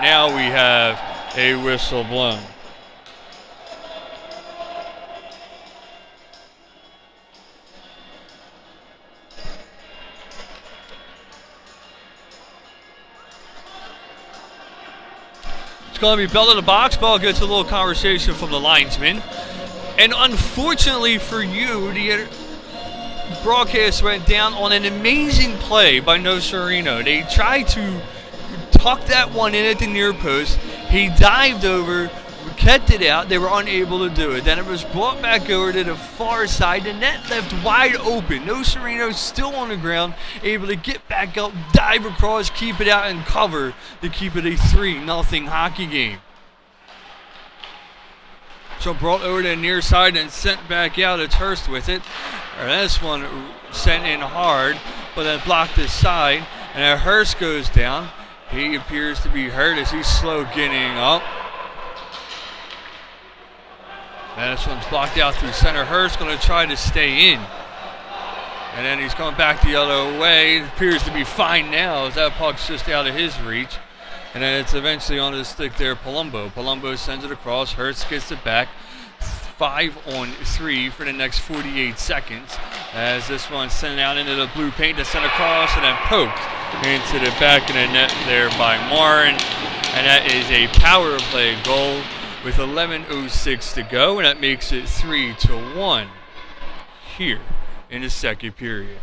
now we have a whistle blown. It's going to be bell to the box. Ball gets a little conversation from the linesman. And unfortunately for you, the broadcast went down on an amazing play by Nocerino. They tried to tuck that one in at the near post. He dived over, kept it out. They were unable to do it. Then it was brought back over to the far side. The net left wide open. Nocerino still on the ground, able to get back up, dive across, keep it out, and cover to keep it a 3-0 hockey game. So brought over to the near side and sent back out. It's Hurst with it. This one sent in hard, but then blocked his side. And then Hurst goes down. He appears to be hurt as he's slow getting up. And this one's blocked out through center. Hurst going to try to stay in. And then he's going back the other way. It appears to be fine now as that puck's just out of his reach. And then it's eventually on his stick there, Palumbo. Palumbo sends it across. Hurst gets it back. 5-on-3 for the next 48 seconds. As this one's sent out into the blue paint to send across and then poked into the back of the net there by Martin. And that is a power play goal with 11:06 to go. And that makes it 3-1 here in the second period.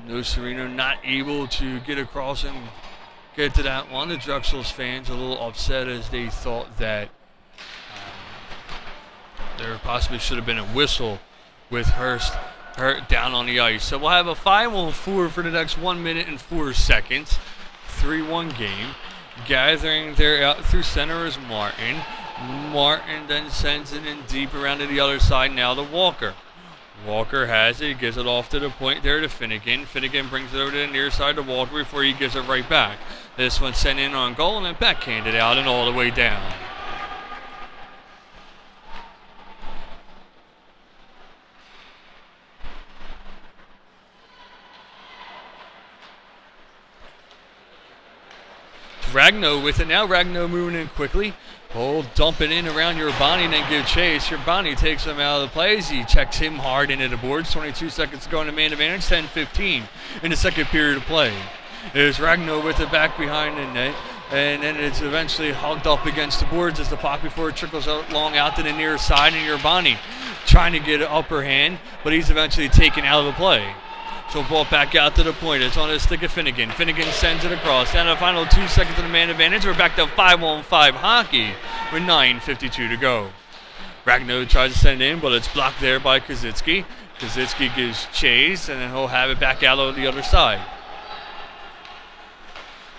Nocerino not able to get across and get to that one. The Drexel's fans a little upset as they thought that there possibly should have been a whistle with Hurst down on the ice. So we'll have a 5-on-4 for the next 1 minute and 4 seconds. 3-1 game. Gathering there out through center is Martin. Martin then sends it in deep around to the other side now to Walker. Walker has it, gives it off to the point there to Finnegan. Finnegan brings it over to the near side to Walker before he gives it right back. This one sent in on goal and then backhanded out and all the way down. Ragno with it now. Ragno moving in quickly. Dump it in around Urbani and then give chase. Urbani takes him out of the plays. He checks him hard into the boards. 22 seconds to go in the man advantage. 10-15 in the second period of play. There's Ragno with it back behind the net. And then it's eventually hugged up against the boards as the puck before it trickles along out to the near side. And Urbani trying to get an upper hand, but he's eventually taken out of the play. So ball back out to the point. It's on his stick of Finnegan. Finnegan sends it across. Down to the final 2 seconds of the man advantage. We're back to 5-on-5 hockey with 9:52 to go. Ragno tries to send it in, but it's blocked there by Kazitsky. Kazitsky gives chase, and then he'll have it back out on the other side.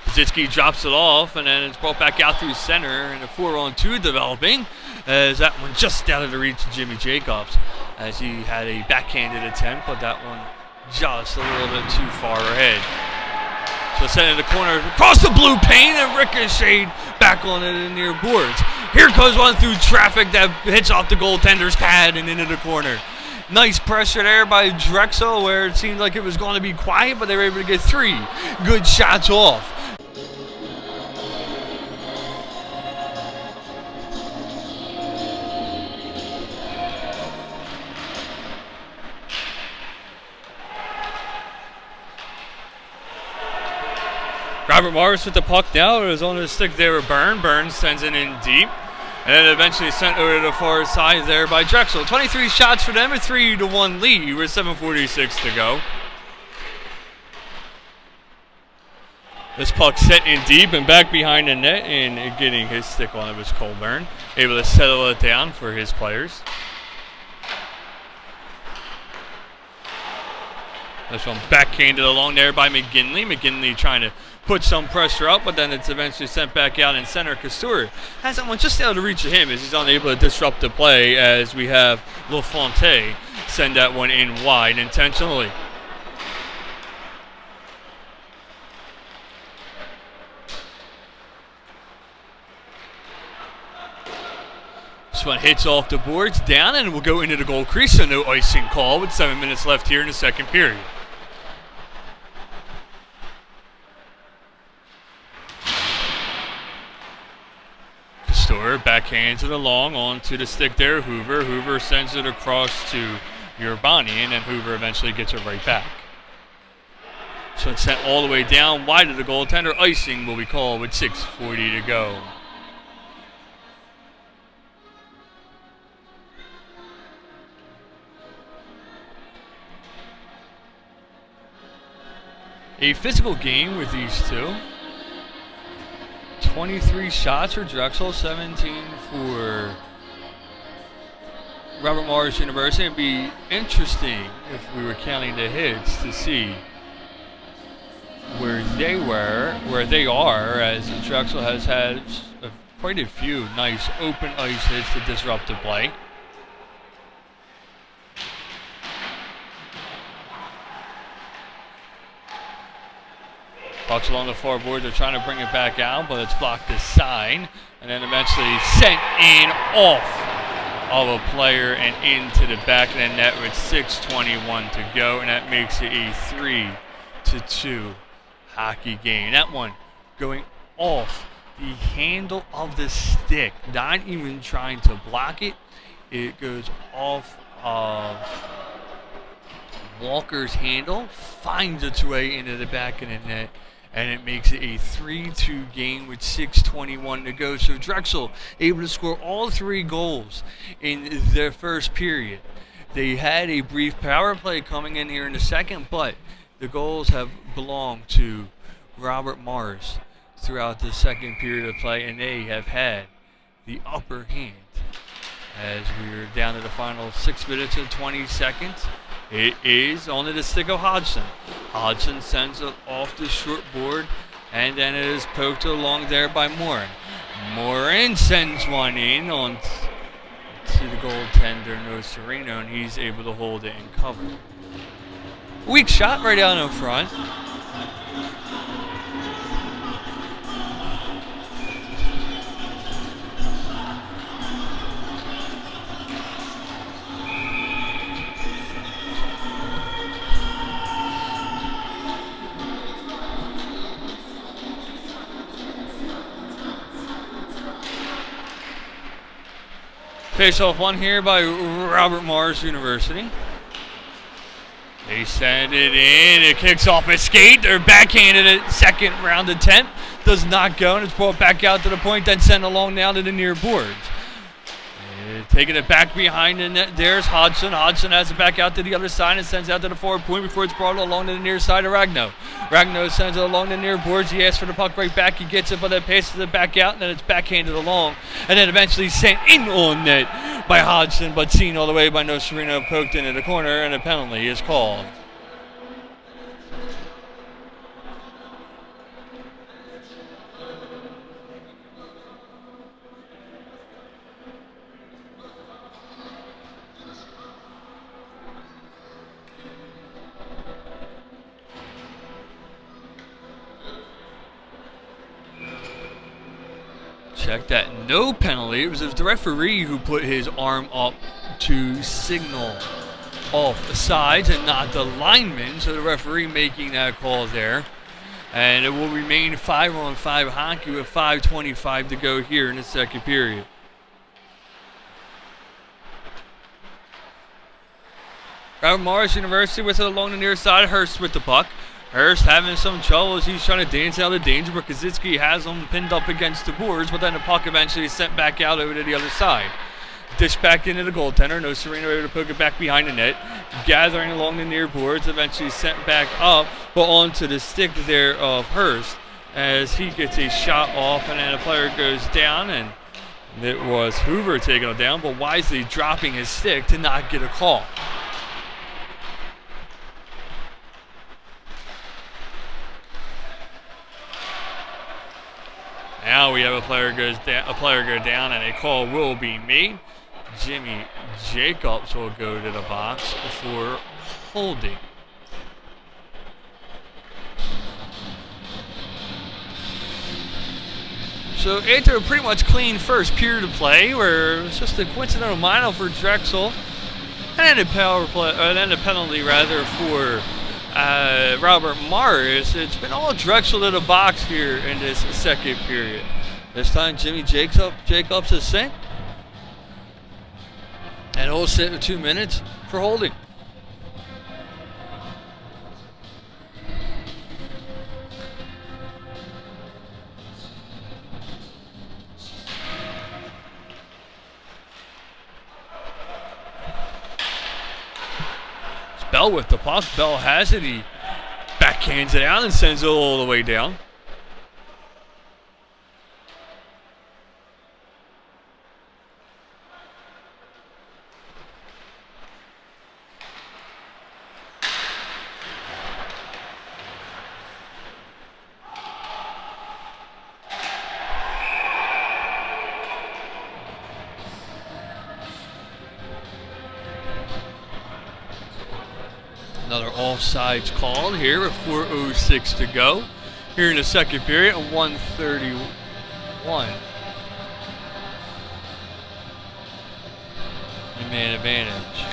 Kazitsky drops it off, and then it's brought back out through center, and a 4-on-2 developing as that one just out of the reach of Jimmy Jacobs as he had a backhanded attempt, but that one just a little bit too far ahead. So sent in the corner, across the blue paint, and ricocheted back onto the near boards. Here goes one through traffic that hits off the goaltender's pad and into the corner. Nice pressure there by Drexel, where it seemed like it was going to be quiet, but they were able to get 3 good shots off. Robert Morris with the puck now. It was on the stick there with Byrne. Byrne sends it in deep. And then eventually sent over to the far side there by Drexel. 23 shots for them, a 3-1 lead with 7:46 to go. This puck sent in deep and back behind the net, and getting his stick on it was Colburn. Able to settle it down for his players. This one backhanded along there by McGinley. McGinley trying to put some pressure up, but then it's eventually sent back out in center. Castor has that one just out of reach of him as he's unable to disrupt the play, as we have LaFontaine send that one in wide intentionally. This one hits off the boards down and will go into the goal crease, so no icing call with 7 minutes left here in the second period. Backhands it along onto the stick there. Hoover sends it across to Urbani, and then Hoover eventually gets it right back. So it's sent all the way down wide of the goaltender. Icing will be called with 6:40 to go. A physical game with these two. 23 shots for Drexel, 17 for Robert Morris University. It'd be interesting if we were counting the hits to see where they are, as Drexel has had quite a few nice open ice hits to disrupt the play. Pucks along the far board, they're trying to bring it back out, but it's blocked aside, and then eventually sent in off of a player and into the back of the net with 6:21 to go, and that makes it a 3-2 hockey game. That one going off the handle of the stick, not even trying to block it. It goes off of Walker's handle, finds its way into the back of the net, and it makes it a 3-2 game with 6:21 to go. So Drexel able to score all 3 goals in their first period. They had a brief power play coming in here in the second, but the goals have belonged to Robert Morris throughout the second period of play, and they have had the upper hand. As we're down to the final 6 minutes and 20 seconds. It is onto the stick of Hodgson. Hodgson sends it off the short board, and then it is poked along there by Morin. Morin sends one in on to the goaltender, No Sereno, and he's able to hold it and cover. Weak shot right out in front. Face-off one here by Robert Morris University. They send it in. It kicks off a skate. They're backhanded it. Second round attempt. Does not go, and it's brought back out to the point, then sent along now to the near boards. Taking it back behind the net. There's Hodgson. Hodgson has it back out to the other side and sends out to the forward point before it's brought along to the near side of Ragno. Ragno sends it along the near boards. He asks for the puck right back. He gets it, but then passes it back out, and then it's backhanded along. And then eventually sent in on net by Hodgson, but seen all the way by No Sereno, poked into the corner, and a penalty is called. check that no penalty. It was the referee who put his arm up to signal off the sides and not the lineman. So the referee making that call there. And it will remain 5-on-5 hockey with 5:25 to go here in the second period. Robert Morris University with it along the near side. Hurst with the puck. Hurst having some trouble as he's trying to dance out of danger, but Kaczynski has him pinned up against the boards, but then the puck eventually is sent back out over to the other side. Dish back into the goaltender. No Sereno able to poke it back behind the net. Gathering along the near boards, eventually sent back up, but onto the stick there of Hurst as he gets a shot off, and then the player goes down, and it was Hoover taking him down, but wisely dropping his stick to not get a call. Now we have a player go down, and a call will be made. Jimmy Jacobs will go to the box for holding. So after a pretty much clean first period of play, where it was just a coincidental minor for Drexel, and then a penalty rather for Robert Morris, it's been all Drexel to the box here in this second period. This time Jimmy Jacobs is sent. And he'll sit 2 minutes for holding. It's Bell with the puck. Bell has it. He backhands it out and sends it all the way down. Another offsides called here with 4:06 to go. Here in the second period, 1:31. Man advantage.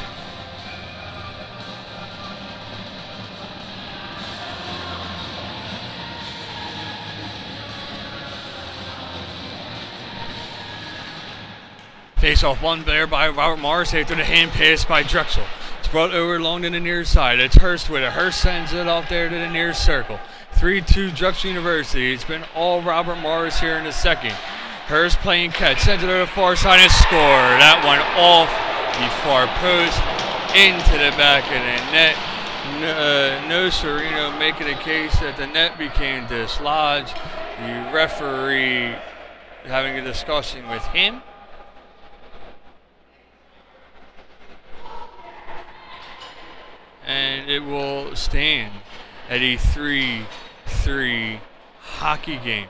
Face off one there by Robert Morris after the hand pass by Drexel. Brought over along to the near side. It's Hurst with it. Hurst sends it off there to the near circle. 3-2 Drexel University. It's been all Robert Morris here in the second. Hurst playing catch. Sends it to the far side and score. That one off the far post into the back of the net. No Sereno making a case that the net became dislodged. The referee having a discussion with him. And it will stand at a 3-3 hockey game.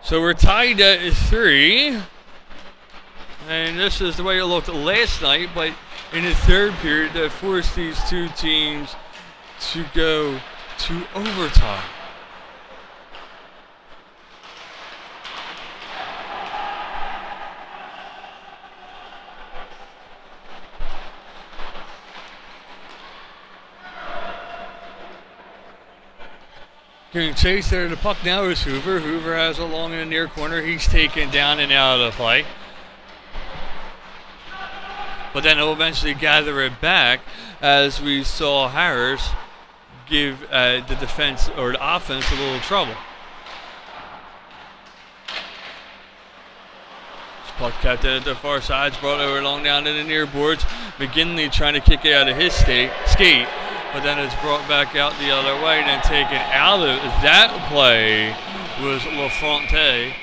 So we're tied at 3. And this is the way it looked last night, but in the third period that forced these two teams to go to overtime. Getting chased there, the puck now is Hoover. Hoover has it along in the near corner. He's taken down and out of the play. But then he'll eventually gather it back as we saw Harris give the defense or the offense a little trouble. This puck kept it at the far sides, brought over along down to the near boards. McGinley trying to kick it out of his skate, but then it's brought back out the other way, then taken out of that play was LaFronte,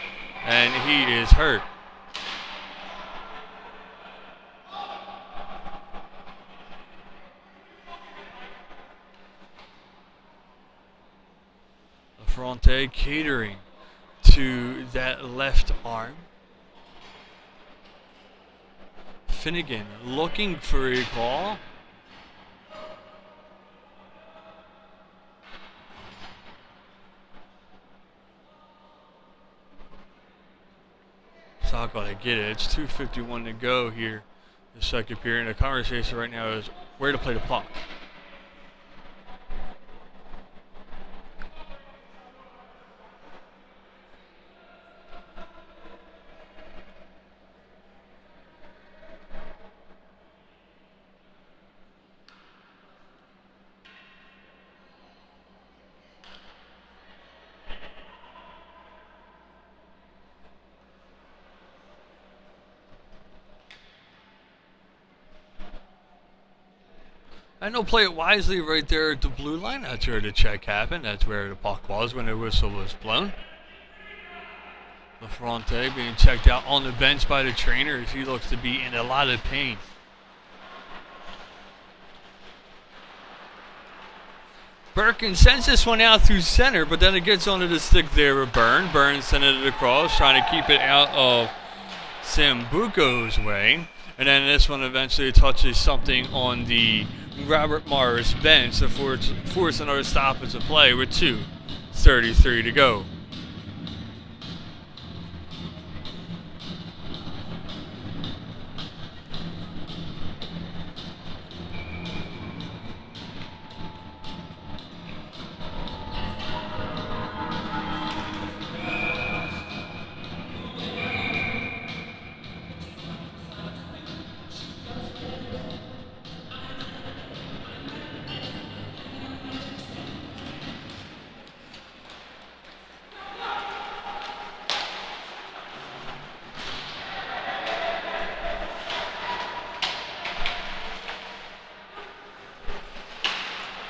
and he is hurt. Fronte catering into that left arm. Finnegan looking for a call. It's not going to get it. It's 2:51 to go here. The second period. And the conversation right now is where to play the puck. And they'll play it wisely right there at the blue line. That's where the check happened. That's where the puck was when the whistle was blown. LaFronte being checked out on the bench by the trainer as he looks to be in a lot of pain. Birkin sends this one out through center, but then it gets onto the stick there with Byrne. Byrne sending it across, trying to keep it out of Sambuco's way. And then this one eventually touches something on the Robert Morris bench to force another stoppage of play with 2:33 to go.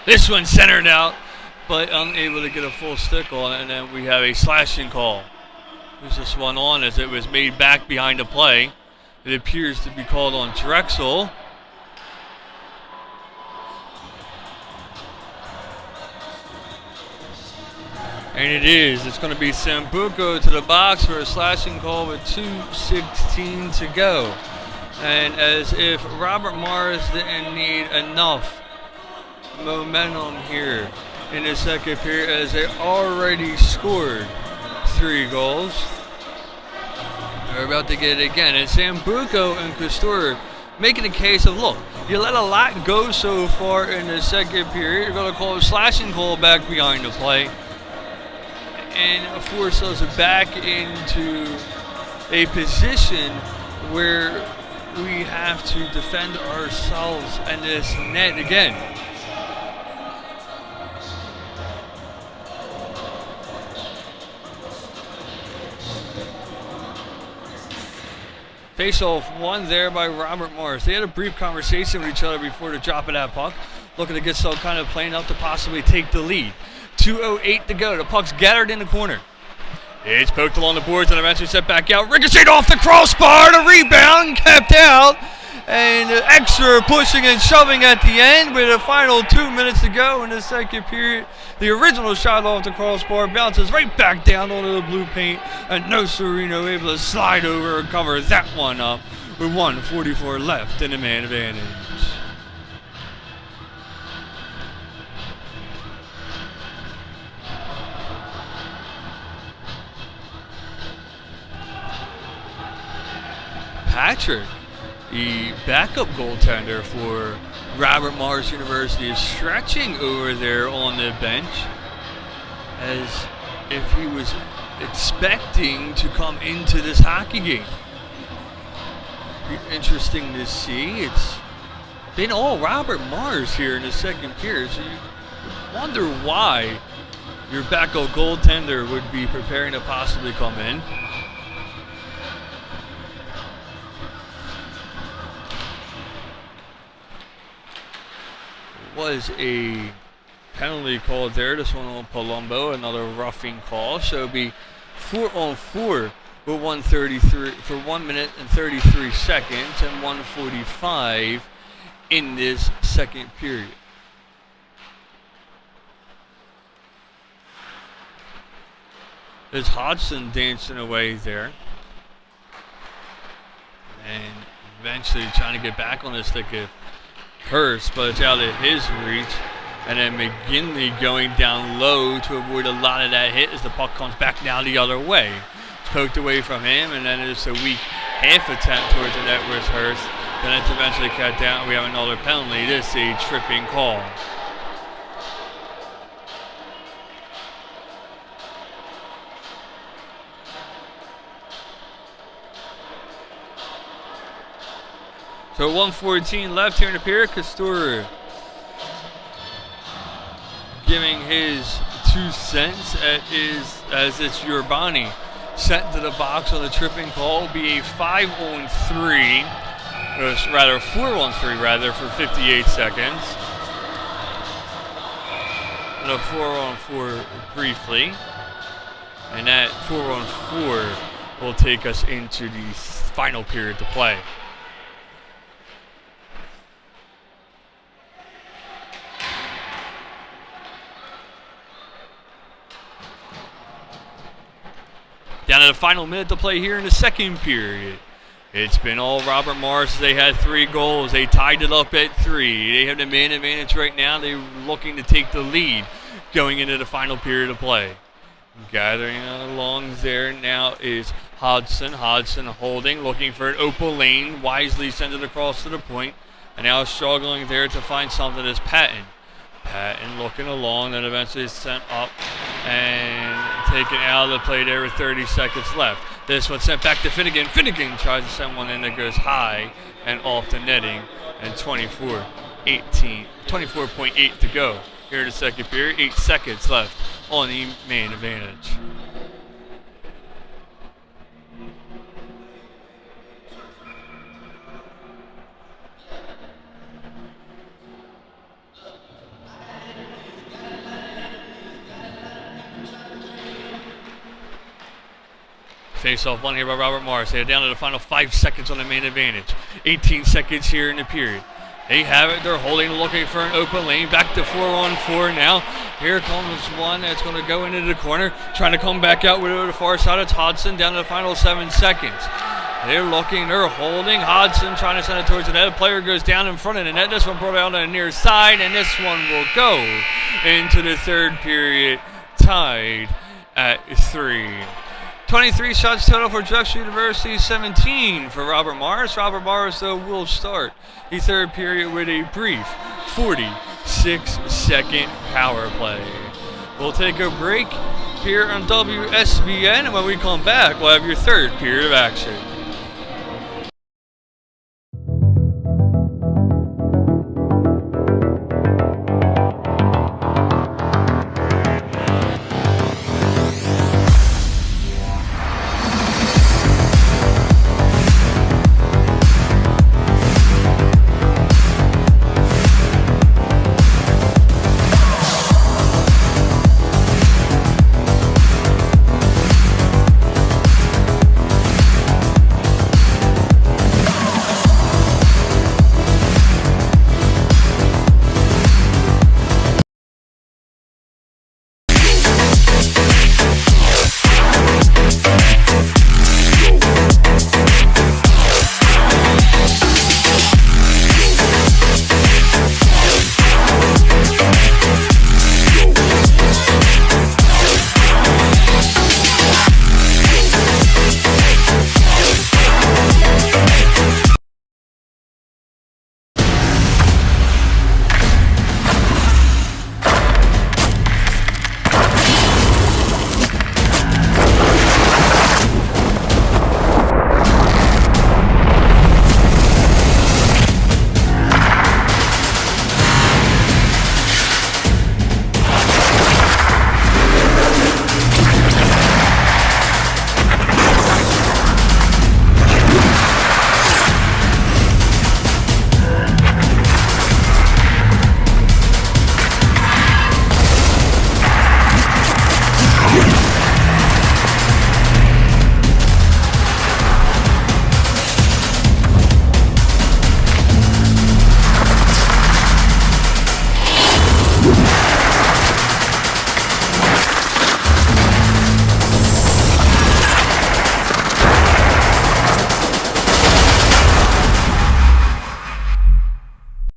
This one centered out, but unable to get a full stick on it, and then we have a slashing call. There's this one on as it was made back behind the play. It appears to be called on Drexel. And it is. It's going to be Sambuco to the box for a slashing call with 2:16 to go. And as if Robert Morris didn't need enough momentum here in the second period, as they already scored 3 goals. They're about to get it again. And Sambuco and Castore making a case of, look, you let a lot go so far in the second period. You're going to call a slashing call back behind the play and force us back into a position where we have to defend ourselves and this net again. Face-off won there by Robert Morris. They had a brief conversation with each other before the drop of that puck, looking to get some kind of plane up to possibly take the lead. 2:08 to go. The puck's gathered in the corner. It's poked along the boards and eventually set back out. Ricocheted off the crossbar. The rebound kept out. And extra pushing and shoving at the end with a final 2 minutes to go in the second period. The original shot off the crossbar bounces right back down onto the blue paint. And No Sereno able to slide over and cover that one up with 1:44 left in the man advantage. Patrick, the backup goaltender for Robert Morris University, is stretching over there on the bench as if he was expecting to come into this hockey game. Be interesting to see. It's been all Robert Morris here in the second period, so you wonder why your backup goaltender would be preparing to possibly come in. Was a penalty called there. This one on Palumbo, another roughing call. So it'll be 4-on-4 with 1:33 for 1 minute and 33 seconds and 1:45 in this second period. There's Hodgson dancing away there. And eventually trying to get back on the stick of Hurst, but it's out of his reach. And then McGinley going down low to avoid a lot of that hit as the puck comes back now the other way. It's poked away from him, and then it's a weak half attempt towards the net with Hurst. Then it's eventually cut down. We have another penalty. This is a tripping call. So 1:14 left here in the period. Castor giving his 2 cents as it's Urbani sent to the box on the tripping call. Be a 5-on-3, rather 4-on-3 rather for 58 seconds. And a 4-on-4 briefly, and that 4-on-4 will take us into the final period to play. Down to the final minute to play here in the second period. It's been all Robert Morris. They had 3 goals. They tied it up at 3. They have the man advantage right now. They're looking to take the lead going into the final period of play. Gathering along there now is Hodgson. Hodgson holding, looking for an open lane. Wisely sends it across to the point. And now struggling there to find something is Patton. Patton looking along, then eventually sent up and taken out of the play there with 30 seconds left. This one sent back to Finnegan. Finnegan tries to send one in that goes high and off the netting. And 24.8 to go here in the second period. 8 seconds left on the man advantage. Face-off won here by Robert Morris. They're down to the final 5 seconds on the main advantage. 18 seconds here in the period. They have it. They're holding, looking for an open lane. Back to 4-on-4 now. Here comes one that's going to go into the corner. Trying to come back out with it to the far side. It's Hodgson down to the final 7 seconds. They're looking. They're holding. Hodgson trying to send it towards the net. The player goes down in front of the net. This one brought out on the near side. And this one will go into the third period. Tied at 3. 23 shots total for Drexel University, 17 for Robert Morris. Robert Morris, though, will start the third period with a brief 46-second power play. We'll take a break here on WSBN, and when we come back, we'll have your third period of action.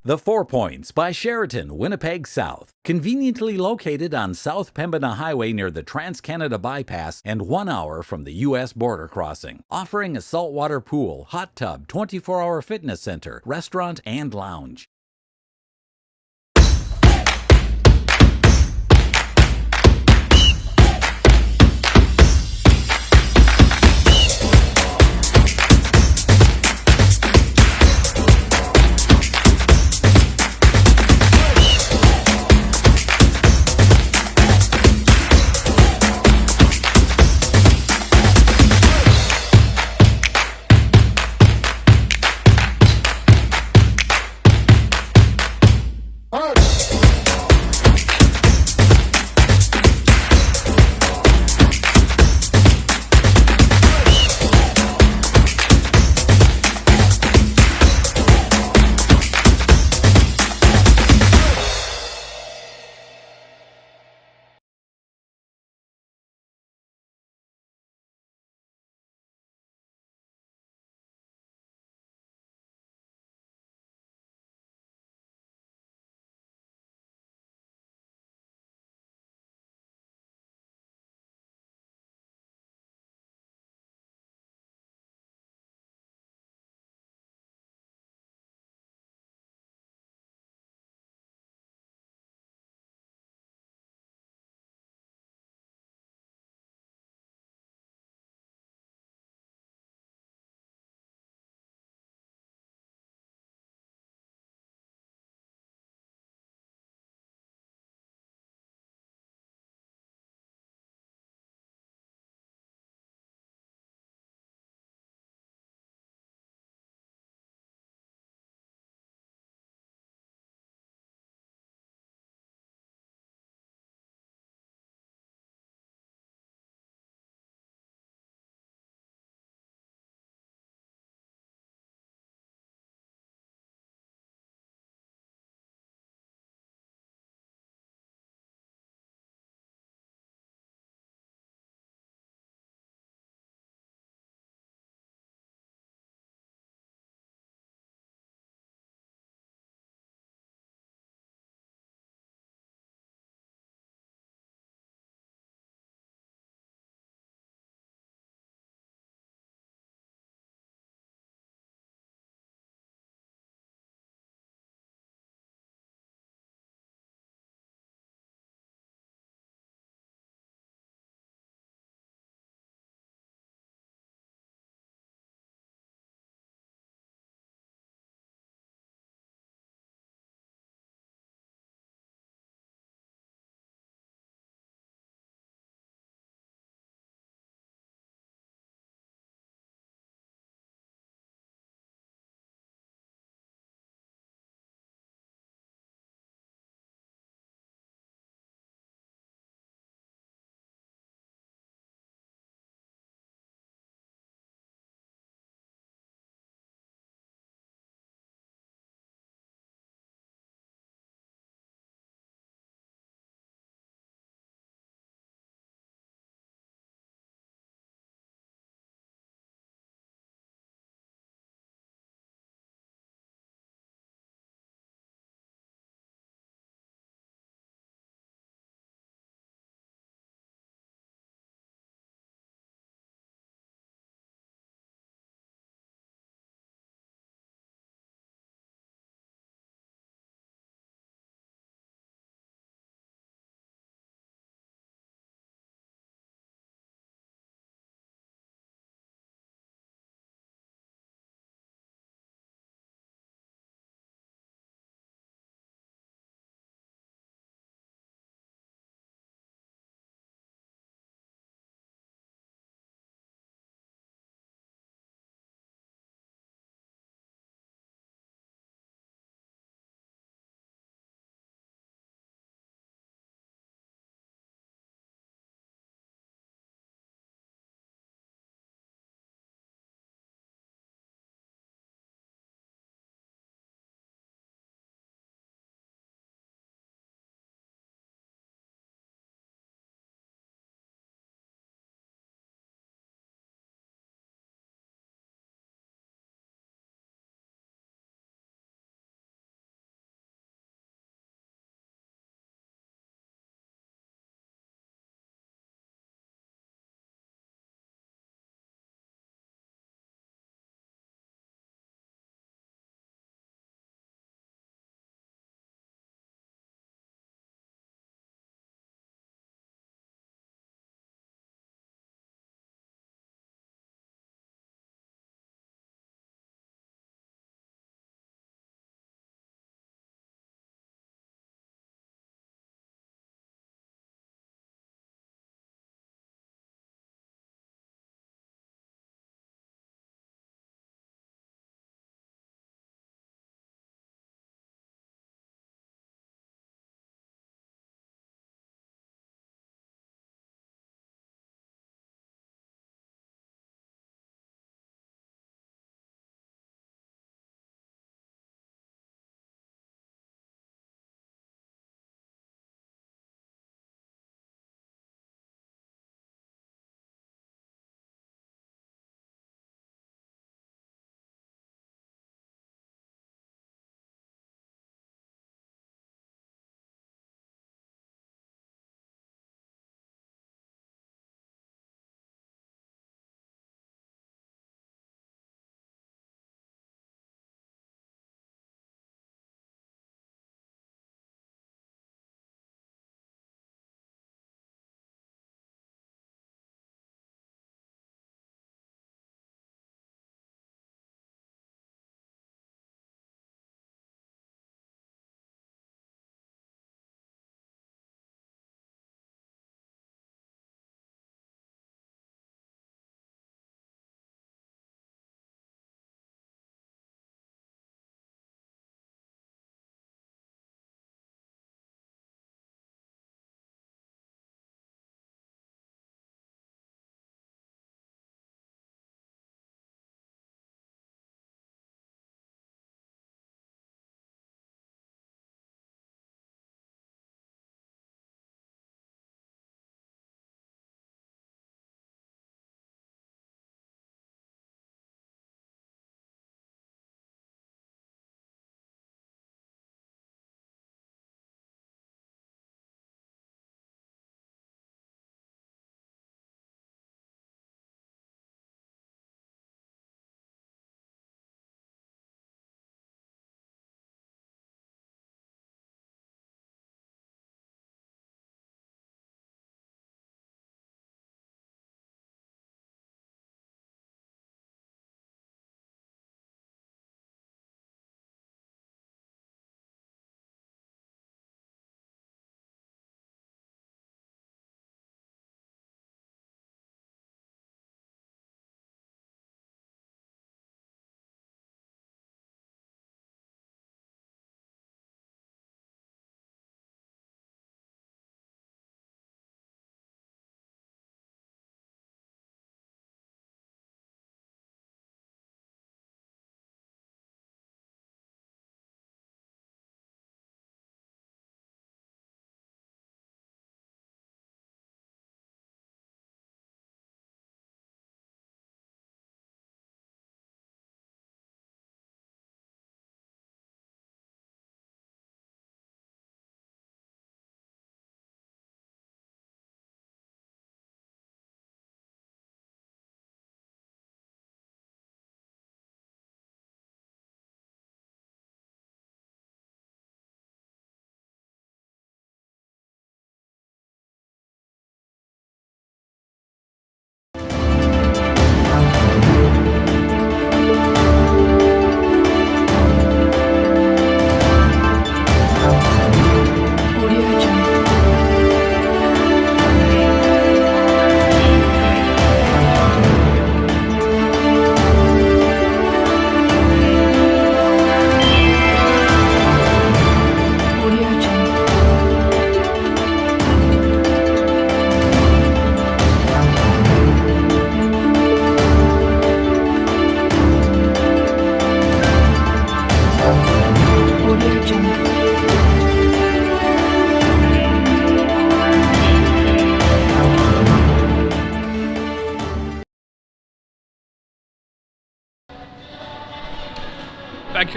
The 4 Points by Sheraton, Winnipeg South. Conveniently located on South Pembina Highway near the Trans-Canada Bypass and 1 hour from the U.S. border crossing. Offering a saltwater pool, hot tub, 24-hour fitness center, restaurant, and lounge.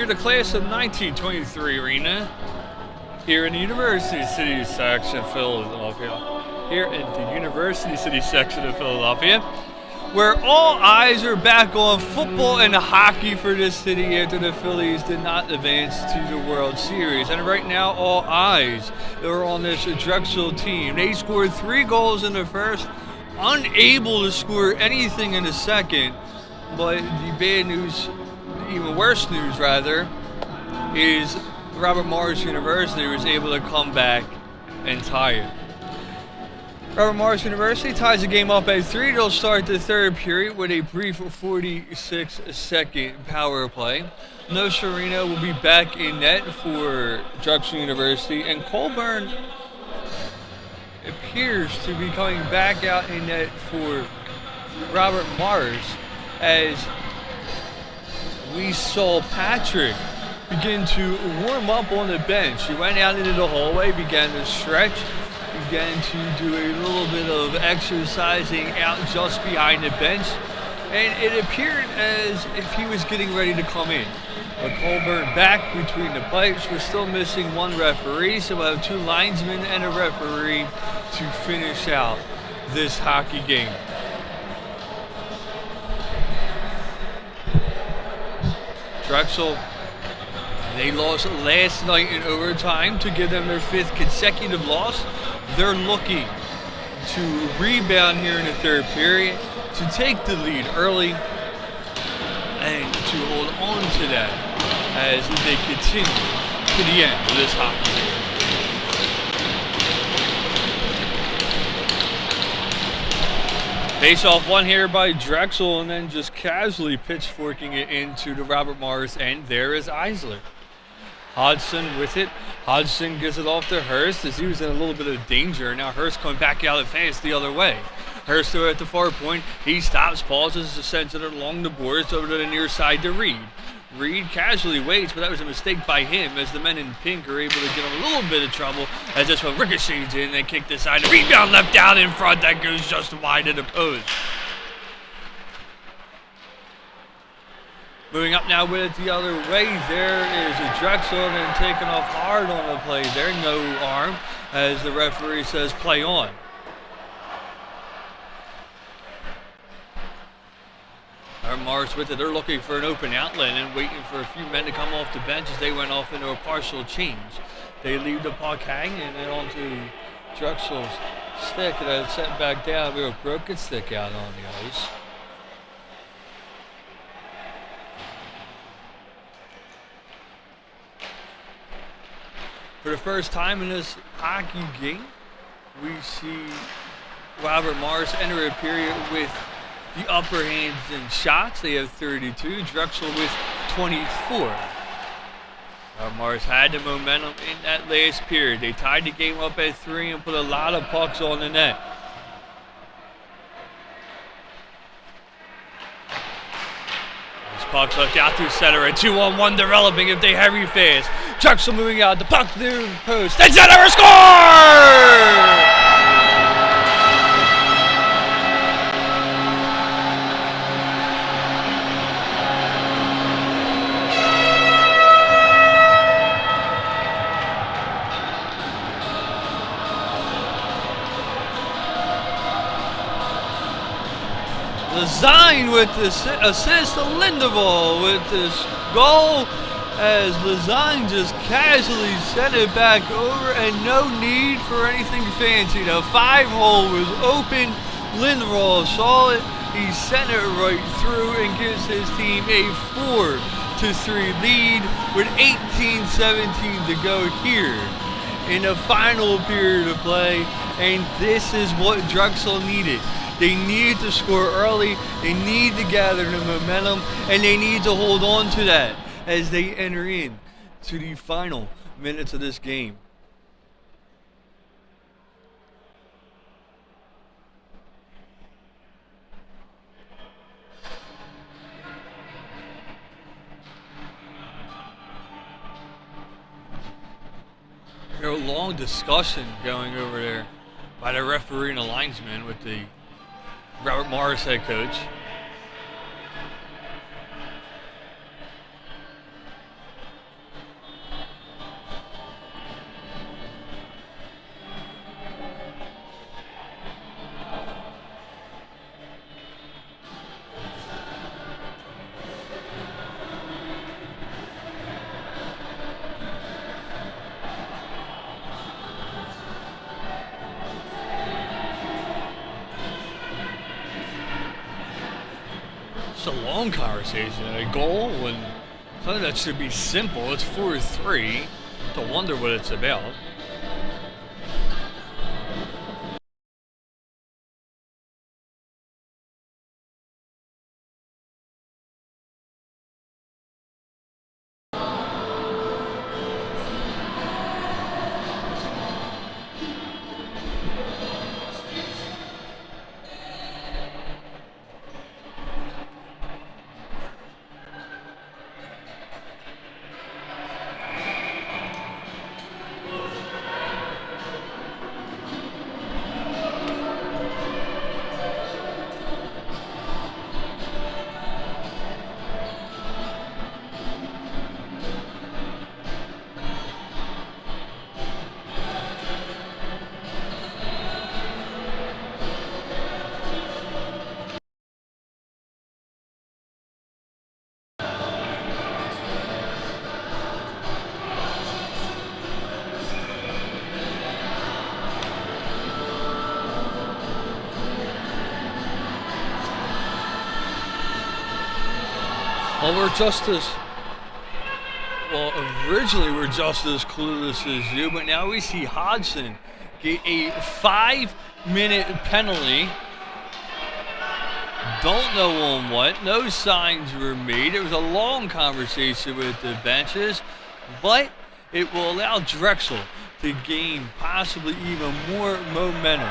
here the class of 1923 arena, here in the University City section of Philadelphia, where all eyes are back on football and hockey for this city after the Phillies did not advance to the World Series. And right now, all eyes are on this Drexel team. They scored 3 goals in the first, unable to score anything in the second. But the bad news, even worse news rather, is Robert Morris University was able to come back and tie it. Robert Morris University ties the game up at 3. They'll start the third period with a brief 46-second power play. No Serena will be back in net for Drexel University, and Colburn appears to be coming back out in net for Robert Morris, as we saw Patrick begin to warm up on the bench. He went out into the hallway, began to stretch, began to do a little bit of exercising out just behind the bench, and it appeared as if he was getting ready to come in. But Colburn back between the pipes. We're still missing 1 referee, so we'll have 2 linesmen and a referee to finish out this hockey game. Drexel, they lost last night in overtime to give them their 5th consecutive loss. They're looking to rebound here in the third period, to take the lead early, and to hold on to that as they continue to the end of this hockey game. Face-off won here by Drexel, and then just casually pitchforking it into the Robert Morris end. There is Eisler. Hodgson with it. Hodgson gives it off to Hurst as he was in a little bit of danger. Now Hurst coming back out fast the other way. Hurst there at the far point. He stops, pauses, sends it along the boards over to the near side to Reed. Reed casually waits, but that was a mistake by him as the men in pink are able to get him a little bit of trouble as this one ricochets in and kicked aside. The rebound left out in front that goes just wide of the post. Moving up now with it the other way, there is a Drexel and taking off hard on the play there. No arm as the referee says play on. Morris with it, they're looking for an open outlet and waiting for a few men to come off the bench as they went off into a partial change. They leave the puck hanging and onto Drexel's stick, and it's set back down. We have a broken stick out on the ice. For the first time in this hockey game, we see Robert Morris enter a period with the upper hands in shots. They have 32. Drexel with 24. Morris had the momentum in that last period. They tied the game up at 3 and put a lot of pucks on the net. This puck's left out through center. A 2-on-1 developing if they hurry fast. Drexel moving out. The puck through the post. And center score! Lazine with the assist to Lindeval with this goal as Lazine just casually sent it back over and no need for anything fancy. The 5-hole was open. Lindeval saw it. He sent it right through and gives his team a 4-3 lead with 18-17 to go here in the final period of play. And this is what Drexel needed. They need to score early, they need to gather the momentum, and they need to hold on to that as they enter in to the final minutes of this game. There's a long discussion going over there by the referee and the linesman with the Robert Morris head coach. It's a long conversation. A goal when something that should be simple. It's 4-3. To wonder what it's about. Well, originally we're just as clueless as you, but now we see Hodgson get a 5-minute penalty. Don't know on what. No signs were made. It was a long conversation with the benches, but it will allow Drexel to gain possibly even more momentum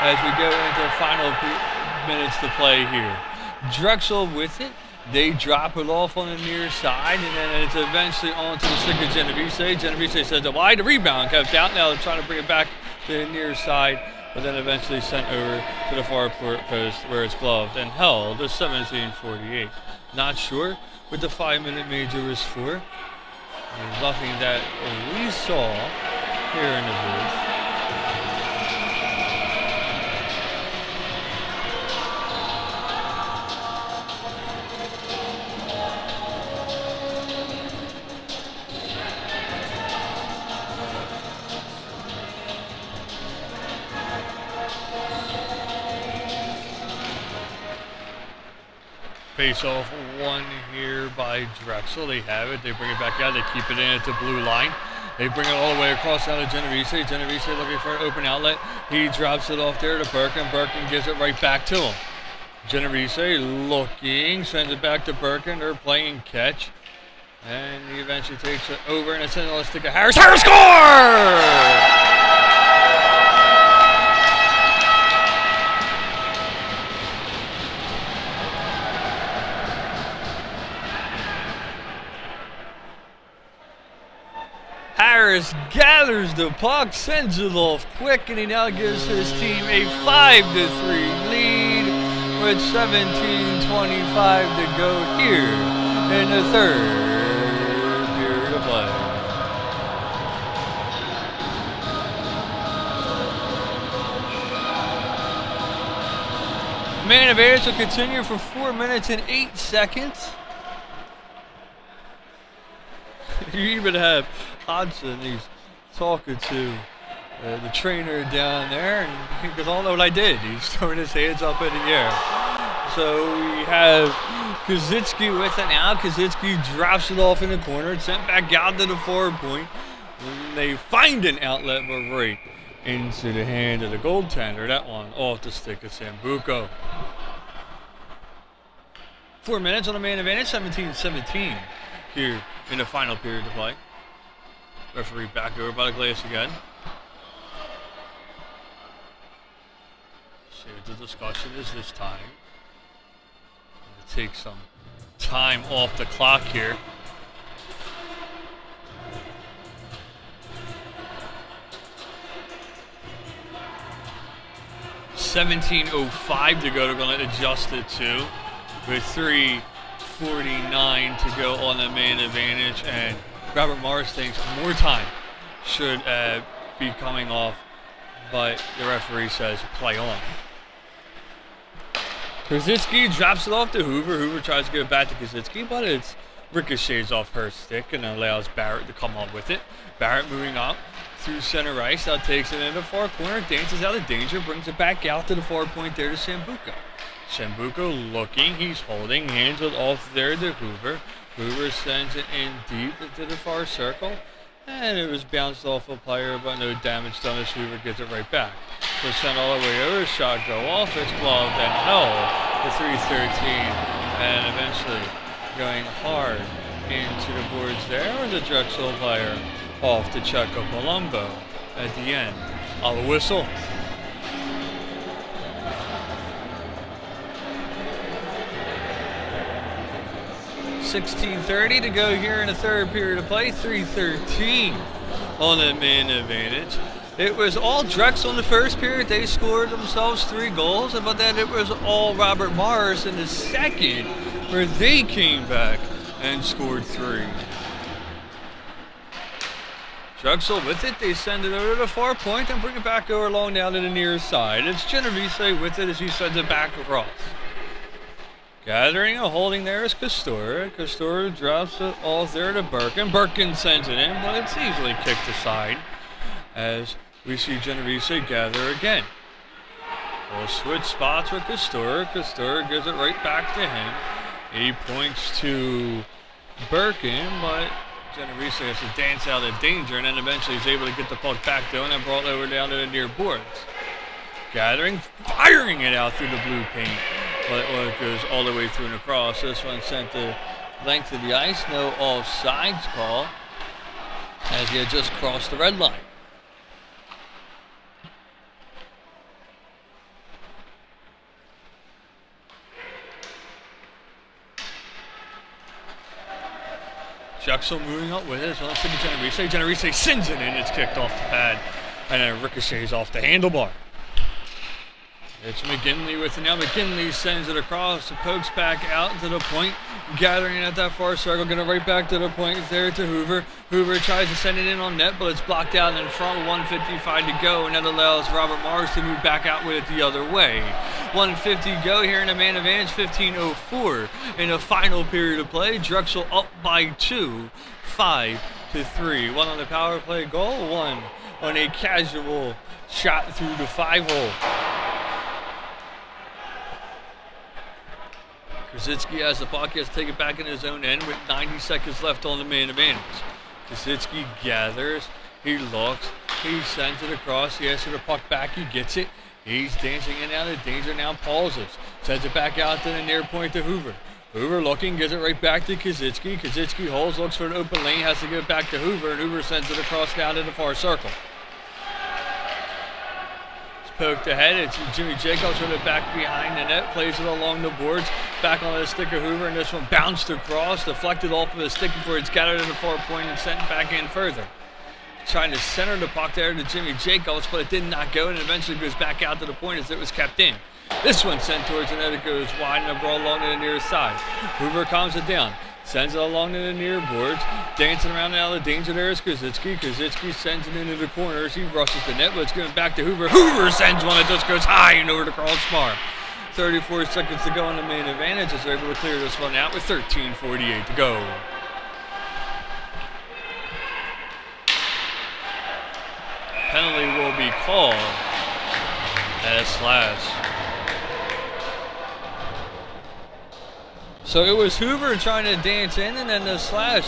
as we go into the final minutes to play here. Drexel with it. They drop it off on the near side, and then it's eventually on to the stick of Genovese. Genovese says the wide rebound kept out. Now they're trying to bring it back to the near side, but then eventually sent over to the far post where it's gloved and held to 17:48. Not sure what the 5-minute major was for. There's nothing that we saw here in the booth. Face off one here by Drexel. They have it. They bring it back out. They keep it in at the blue line. They bring it all the way across down to Genovese. Genovese looking for an open outlet. He drops it off there to Birkin. Birkin gives it right back to him. Genovese looking, sends it back to Birkin. They're playing catch. And he eventually takes it over, and it's in the stick of Harris. Harris scores! Harris gathers the puck, sends it off quick, and he now gives his team a 5-3 lead with 17:25 to go here in the third period of play. Man advantage will continue for 4 minutes and 8 seconds. You even have Hodgson, he's talking to the trainer down there, and he goes, "I don't know what I did." He's throwing his hands up in the air. So we have Kazitsky with it now. Kazitsky drops it off in the corner, sent back out to the forward point. And they find an outlet, but right into the hand of the goaltender. That one off the stick of Sambuco. 4 minutes on the man advantage, 17-17 here in the final period of play. Referee back over by the glass again. See what the discussion is this time. Take some time off the clock here. $17:05 to go. They're going to adjust it to with 3:49 to go on the man advantage, and Robert Morris thinks more time should be coming off, but the referee says play on. Kazitsky drops it off to Hoover. Hoover tries to get it back to Kazitsky, but it's ricochets off her stick and allows Barrett to come up with it. Barrett moving up through center ice, now takes it into the far corner, dances out of danger, brings it back out to the far point there to Sambuco. Sambuco looking, he's holding, hands it off there to Hoover. Hoover sends it in deep into the far circle, and it was bounced off a player, but no damage done as Hoover gets it right back. So sent all the way over, shot go off, it's gloved and held the 313, and eventually going hard into the boards there was a Drexel player off to Checo Palumbo at the end. I'll whistle. 16:30 to go here in the third period of play. 3:13 on the man advantage. It was all Drexel in the first period. They scored themselves 3 goals, but then it was all Robert Morris in the second where they came back and scored 3. Drexel with it, they send it over to the far point and bring it back over along down to the near side. It's Genovese with it as he sends it back across. Gathering and holding there is Castor. Castor drops it off there to Birkin. Birkin sends it in, but it's easily kicked aside as we see Genovese gather again. We'll switch spots with Castor. Castor gives it right back to him. He points to Birkin, but Genovese has to dance out of danger, and then eventually he's able to get the puck back to him and brought over down to the near boards. Gathering, firing it out through the blue paint, but it goes all the way through and across. This one sent the length of the ice, no offsides call, as he had just crossed the red line. Drexel moving up with it. So let's see Genovese. Genovese sends it in. It's kicked off the pad, and then it ricochets off the handlebar. It's McGinley with it now. McGinley sends it across, pokes back out to the point, gathering it at that far circle, getting it right back to the point there to Hoover. Hoover tries to send it in on net, but it's blocked out in front, 1:55 to go, and that allows Robert Morris to move back out with it the other way. 1:50 go here in the man advantage, 15:04 in the final period of play. Drexel up by 2, 5-3. 1 on the power play goal, 1 on a casual shot through the 5-hole. Krasitsky has the puck, he has to take it back in his own end with 90 seconds left on the man advantage. Krasitsky gathers, he looks, he sends it across, he has to the puck back, he gets it. He's dancing in and out of danger now, pauses, sends it back out to the near point to Hoover. Hoover looking, gives it right back to Krasitsky. Krasitsky holds, looks for an open lane, has to give it back to Hoover, and Hoover sends it across down to the far circle. Poked ahead, it's Jimmy Jacobs with it back behind the net, plays it along the boards, back on the stick of Hoover, and this one bounced across, deflected off of his stick before it's gathered at the far point and sent back in further. Trying to center the puck there to Jimmy Jacobs, but it did not go, and eventually goes back out to the point as it was kept in. This one sent towards the net, it goes wide and brought along to the near side. Hoover calms it down. Sends it along to the near boards. Dancing around out of danger there is Krasitsky. Krasitsky sends it into the corners. He rushes the net, but it's going back to Hoover. Hoover sends one that just goes high and over the crossbar. 34 seconds to go on the main advantage as they're able to clear this one out with 13:48 to go. Penalty will be called as Slash. So it was Hoover trying to dance in, and then the slash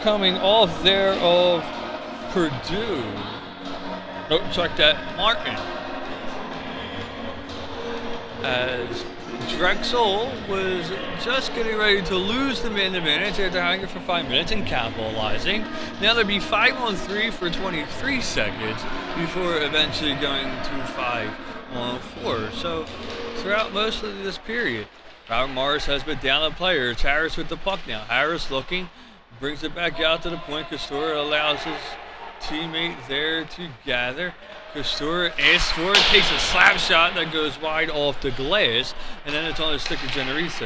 coming off there of Purdue. Nope, check that, Martin. As Drexel was just getting ready to lose the man advantage after having it for 5 minutes and capitalizing. Now there'd be 5-on-3 for 23 seconds before eventually going to 5-on-4. So throughout most of this period, Robert Morris has been down a player. It's Harris with the puck now. Harris looking, brings it back out to the point. Castor allows his teammate there to gather. Castor asks for it, takes a slap shot that goes wide off the glass, and then it's on the stick of Genovese.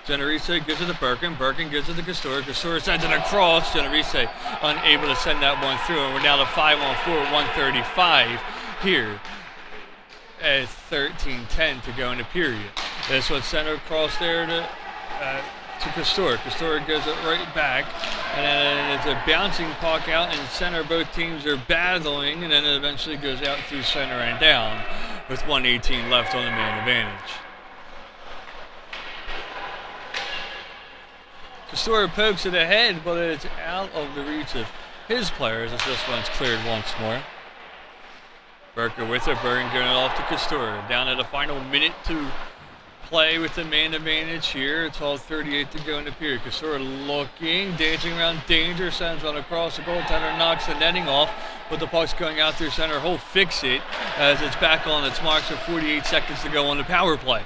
Genovese gives it to Birkin. Birkin gives it to Castor. Castor sends it across. Genovese unable to send that one through, and we're down to 5-on-4, 1:35 here at 13:10 to go in the period. This one sent across there to Castor. Castor gives it right back, and then it's a bouncing puck out in center. Both teams are battling, and then it eventually goes out through center and down with 1:18 left on the man advantage. Castor pokes it ahead, but it's out of the reach of his players as this one's cleared once more. Berker with it, Bergen getting it off to Castor. Down at the final minute to play with the man advantage here. It's all 38 to go in the period. Castor looking, dancing around danger, sends one across. The goaltender knocks the netting off, but the puck's going out through center. He'll fix it as it's back on its mark, so 48 seconds to go on the power play.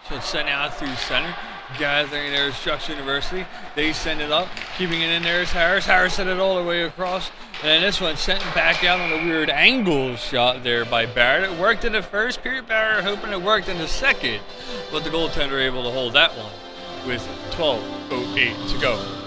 So it's sent out through center. Gathering there is Drexel University. They send it up. Keeping it in there is Harris. Harris sent it all the way across. And then this one sent back out on a weird angle shot there by Barrett. It worked in the first period. Barrett hoping it worked in the second. But the goaltender able to hold that one with 12:08 to go.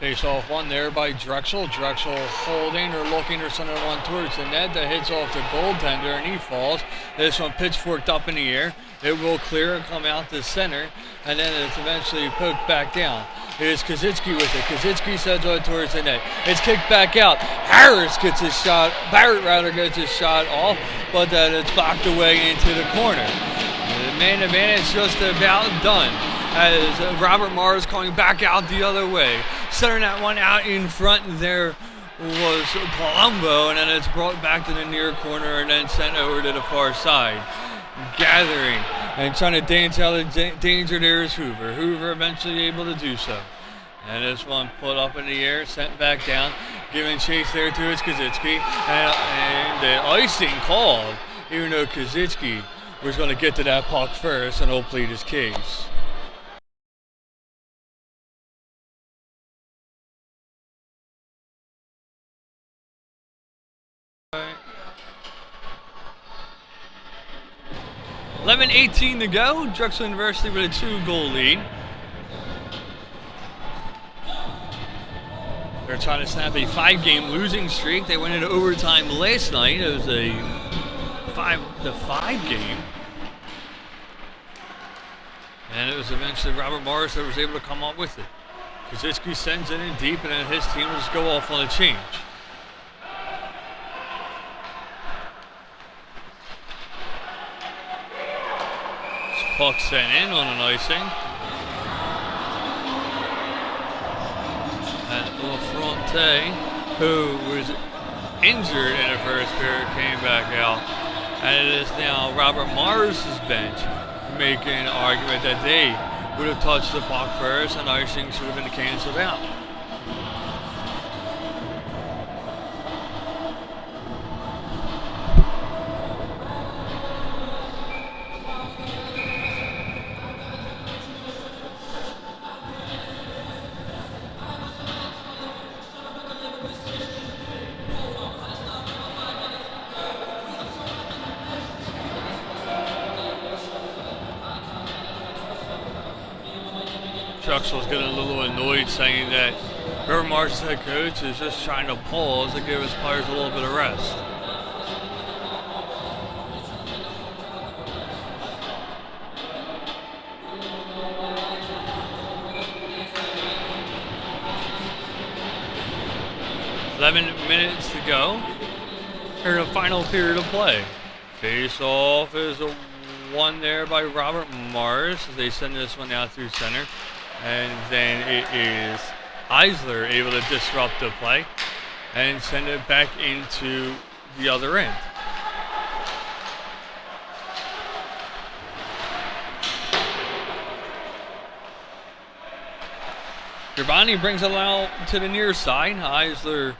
Face off one there by Drexel. Drexel holding or looking or sending one towards the net that hits off the goaltender and he falls. This one pitchforked up in the air. It will clear and come out to center and then it's eventually poked back down. It is Kozitzki with it. Kozitzki sends one towards the net. It's kicked back out. Harris gets his shot, Barrett rather gets his shot off, but then it's blocked away into the corner. The man advantage just about done as Robert Mars coming back out the other way. Centering that one out in front there was Palumbo, and then it's brought back to the near corner and then sent over to the far side. Gathering and trying to dance out of danger there is Hoover. Hoover eventually able to do so. And this one put up in the air, sent back down, giving chase there to his Kozitzki. And the icing called, even though Kozitzki was going to get to that puck first and he'll plead his case. Right. 11:18 to go. Drexel University with a 2-goal lead. They're trying to snap a 5-game losing streak. They went into overtime last night. It was a 5-5 game. And it was eventually Robert Morris that was able to come up with it. Kozitzki sends it in deep and then his team will just go off on a change. Puck sent in on an icing. And LaFronte, who was injured in the first period, came back out. And it is now Robert Morris's bench making an argument that they would have touched the puck first and icing should have been canceled out. Drexel's getting a little annoyed saying that Robert Morris, head coach, is just trying to pause to give his players a little bit of rest. Minutes to go. Here in the final period of play. Face off is a one there by Robert Morris as they send this one out through center. And then it is Eisler able to disrupt the play and send it back into the other end. Girbani brings it out to the near side. Eisler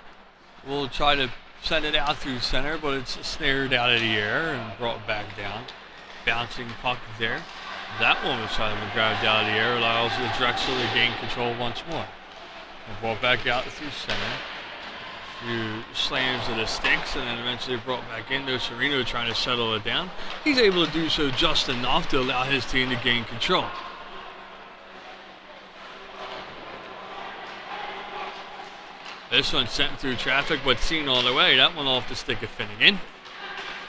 will try to send it out through center, but it's snared out of the air and brought back down. Bouncing puck there. That one was trying to be grabbed out of the air, allows the Drexel to gain control once more. And brought back out through center. A few slams of the sticks, and then eventually brought back into Serino trying to settle it down. He's able to do so just enough to allow his team to gain control. This one sent through traffic, but seen all the way. That one off the stick of Finnegan.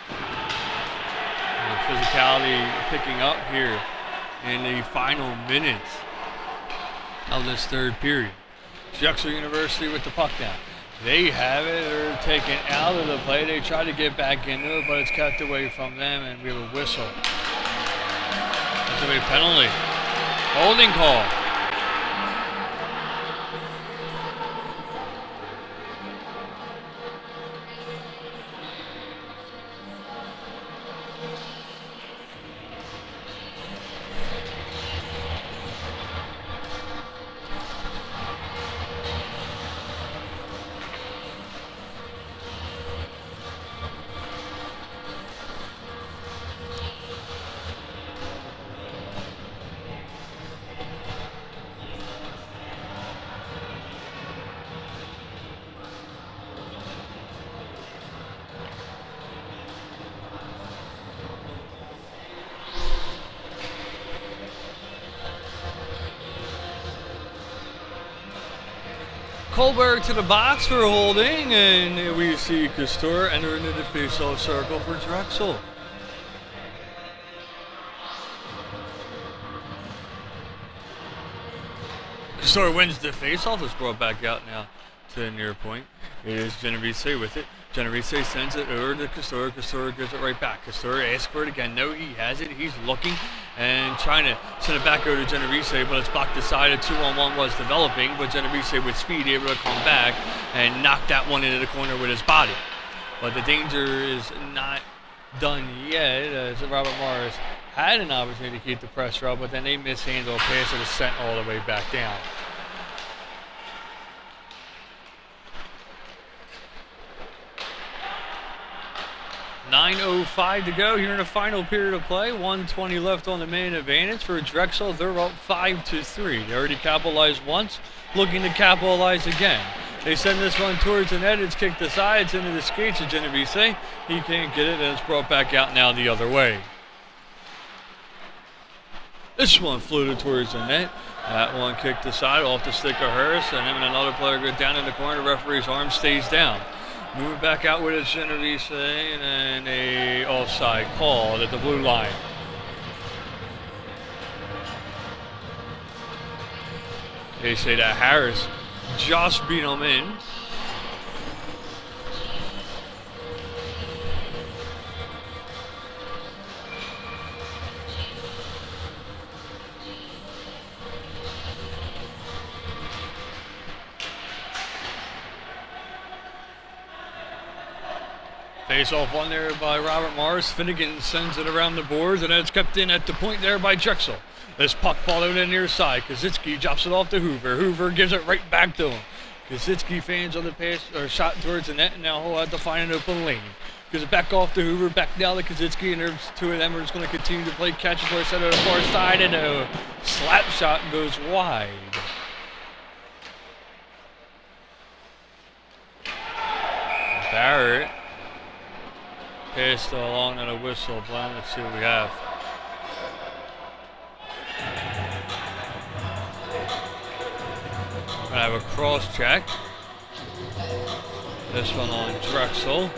And physicality picking up here in the final minutes of this third period. Drexel University with the puck down. They have it. They're taken out of the play. They try to get back into it, but it's kept away from them, and we have a whistle. That's a big penalty. Holding call. Kohlberg to the box for holding, and we see Castor enter into the faceoff circle for Drexel. Castor wins the faceoff. It's brought back out now to the near point. It is Genovese with it. Genovese sends it over to Castor. Castor gives it right back. Castor asks for it again. No, he has it. He's looking and trying to send it back over to Genovese, but it's blocked aside. A 2-on-1 was developing, but Genovese with speed able to come back and knock that one into the corner with his body. But the danger is not done yet, as Robert Morris had an opportunity to keep the pressure up, but then they mishandled a pass that was sent all the way back down. 9:05 to go here in the final period of play. 1:20 left on the main advantage for Drexel. They're up 5-3. They already capitalized once, looking to capitalize again. They send this one towards the net. It's kicked aside. It's into the skates of Genovese. He can't get it, and it's brought back out now the other way. This one floated towards the net. That one kicked aside off the stick of Harris, and then another player goes down in the corner. The referee's arm stays down. Moving back out with it, Genovese, and then a offside call at the blue line. They say that Harris just beat him in. Face off one there by Robert Morris. Finnegan sends it around the boards, and then it's kept in at the point there by Drexel. This puck ball over the near side. Kaczynski drops it off to Hoover. Hoover gives it right back to him. Kaczynski fans on the pass or shot towards the net, and now he'll have to find an open lane. Gives it back off to Hoover, back down to Kaczynski, and there's two of them are just going to continue to play catch for a center to the far side, and a slap shot goes wide. Barrett passed along and a whistle blown. Let's see what we have. We're gonna have a cross check. This one on Drexel.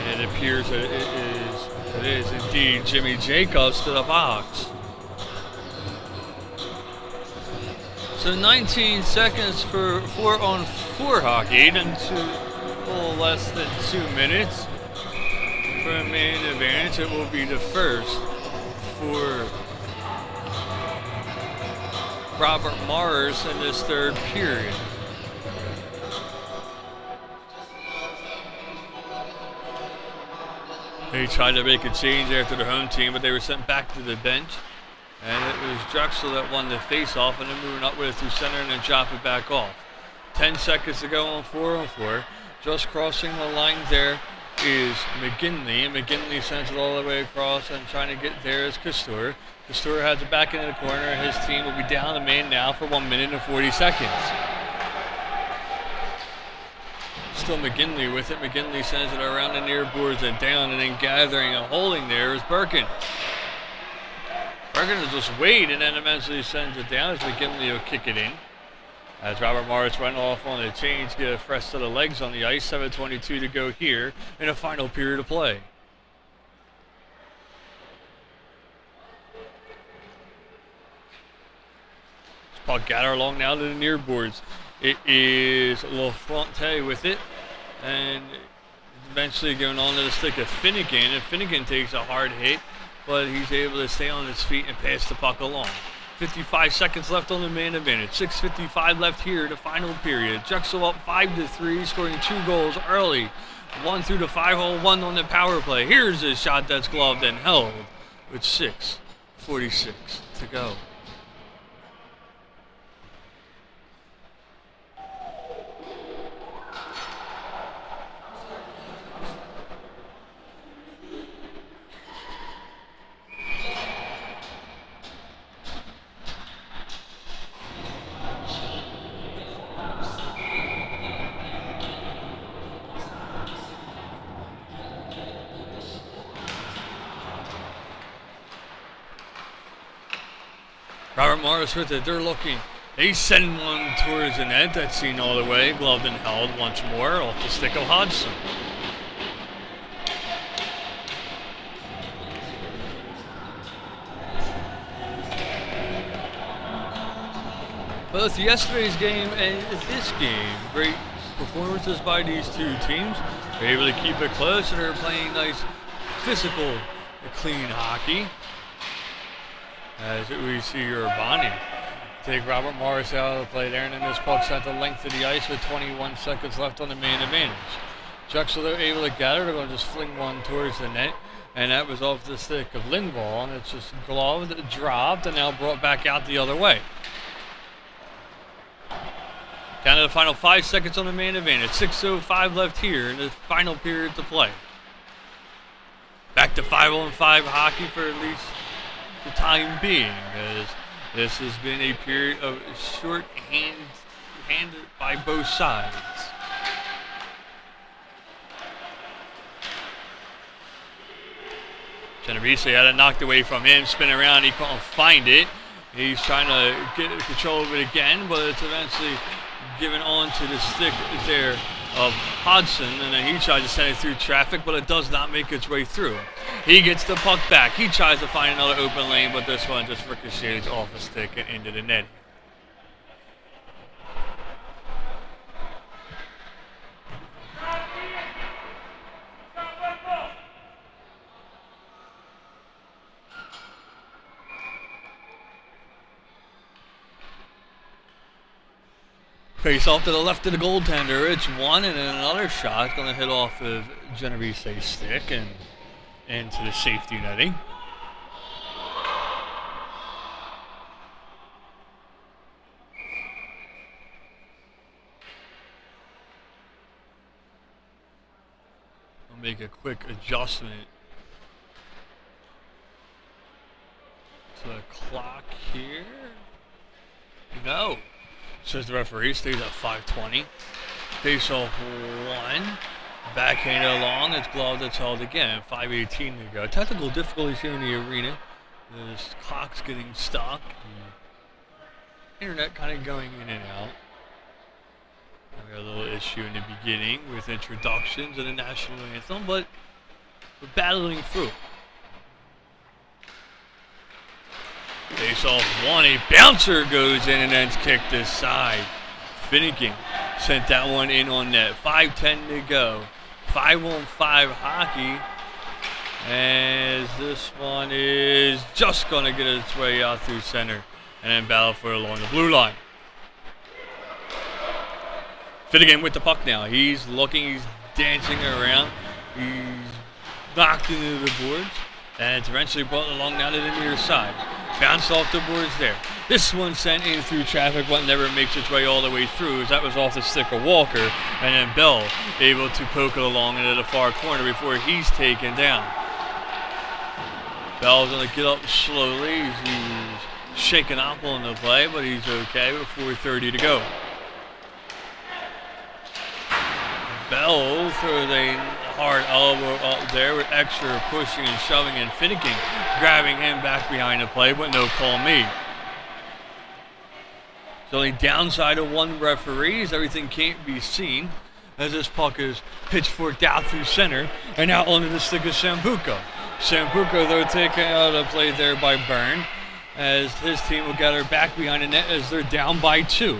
And it appears that it is indeed Jimmy Jacobs to the box. So 19 seconds for 4-on-4 hockey, and a little less than 2 minutes for a main advantage. It will be the first for Robert Morris in this third period. They tried to make a change after the home team, but they were sent back to the bench. And it was Drexel that won the face-off, and then moving up with it through center and then drop it back off. 10 seconds to go on 4-on-4. Just crossing the line there is McGinley, and McGinley sends it all the way across, and trying to get there is Castor. Castor has it back into the corner. His team will be down the man now for 1 minute and 40 seconds. Still McGinley with it. McGinley sends it around the near boards and down, and then gathering and holding there is Birkin. We're going to just wait, and then eventually sends it down as McKinley will kick it in. As Robert Morris went off on the change, get a fresh set of legs on the ice. 7:22 to go here in the final period of play. Puck gather along now to the near boards. It is LaFronte with it, and eventually going on to the stick of Finnegan, and Finnegan takes a hard hit, but he's able to stay on his feet and pass the puck along. 55 seconds left on the man advantage. 6:55 left here in the final period. Drexel up 5-3, scoring 2 goals early. 1 through the 5-hole, 1 on the power play. Here's a shot that's gloved and held with 6:46 to go. Robert Morris with it, they're looking. They send one towards the net, that's seen all the way, gloved and held once more off the stick of Hodgson. Both yesterday's game and this game, great performances by these two teams. They're able to keep it close and they're playing nice, physical, clean hockey. As we see Urbani take Robert Morris out of the play there, and then this puck's at the length of the ice with 21 seconds left on the man advantage. Drexel, they're able to gather, they're going to just fling one towards the net, and that was off the stick of Lindvall, and it's just gloved, dropped, and now brought back out the other way. Down to the final 5 seconds on the man advantage. 6:05 left here in the final period to play. Back to 5-on-5 hockey for at least the time being, as this has been a period of short handed by both sides. Genovese had it knocked away from him, spin around, he can't find it. He's trying to get control of it again, but it's eventually given on to the stick there of Hodgson, and then he tries to send it through traffic, but it does not make its way through. He gets the puck back. He tries to find another open lane, but this one just ricochets off the stick and into the net. Face off to the left of the goaltender. It's one, and then another shot going to hit off of Genovese's stick and into the safety netting. I'll make a quick adjustment to the clock here. No. Says the referee, stays at 5:20. Face off one. Backhanded along, it's gloved, it's held again. 5:18 to go. Technical difficulties here in the arena. This clock's getting stuck. The internet kind of going in and out. We had a little issue in the beginning with introductions and the national anthem, but we're battling through. Face off one, a bouncer goes in and then it's kicked this side. Finnegan sent that one in on net. 5:10 to go. 5-on-5 hockey. As this one is just going to get its way out through center and then battle for it along the blue line. Finnegan with the puck now. He's looking, he's dancing around. He's knocked into the boards. And it's eventually brought along down to the near side. Bounced off the boards there. This one sent in through traffic, but never makes its way all the way through, as that was off the stick of Walker. And then Bell able to poke it along into the far corner before he's taken down. Bell's going to get up slowly. He's shaking up on the play, but he's okay with 4:30 to go. Bell throws a hard elbow up there with extra pushing and shoving and finicking, grabbing him back behind the play, but no call made. The only downside of one referee is everything can't be seen as this puck is pitchforked out through center and out onto the stick of Sambuco. Sambuco, though, taken out of play there by Byrne, as his team will get her back behind the net as they're down by 2.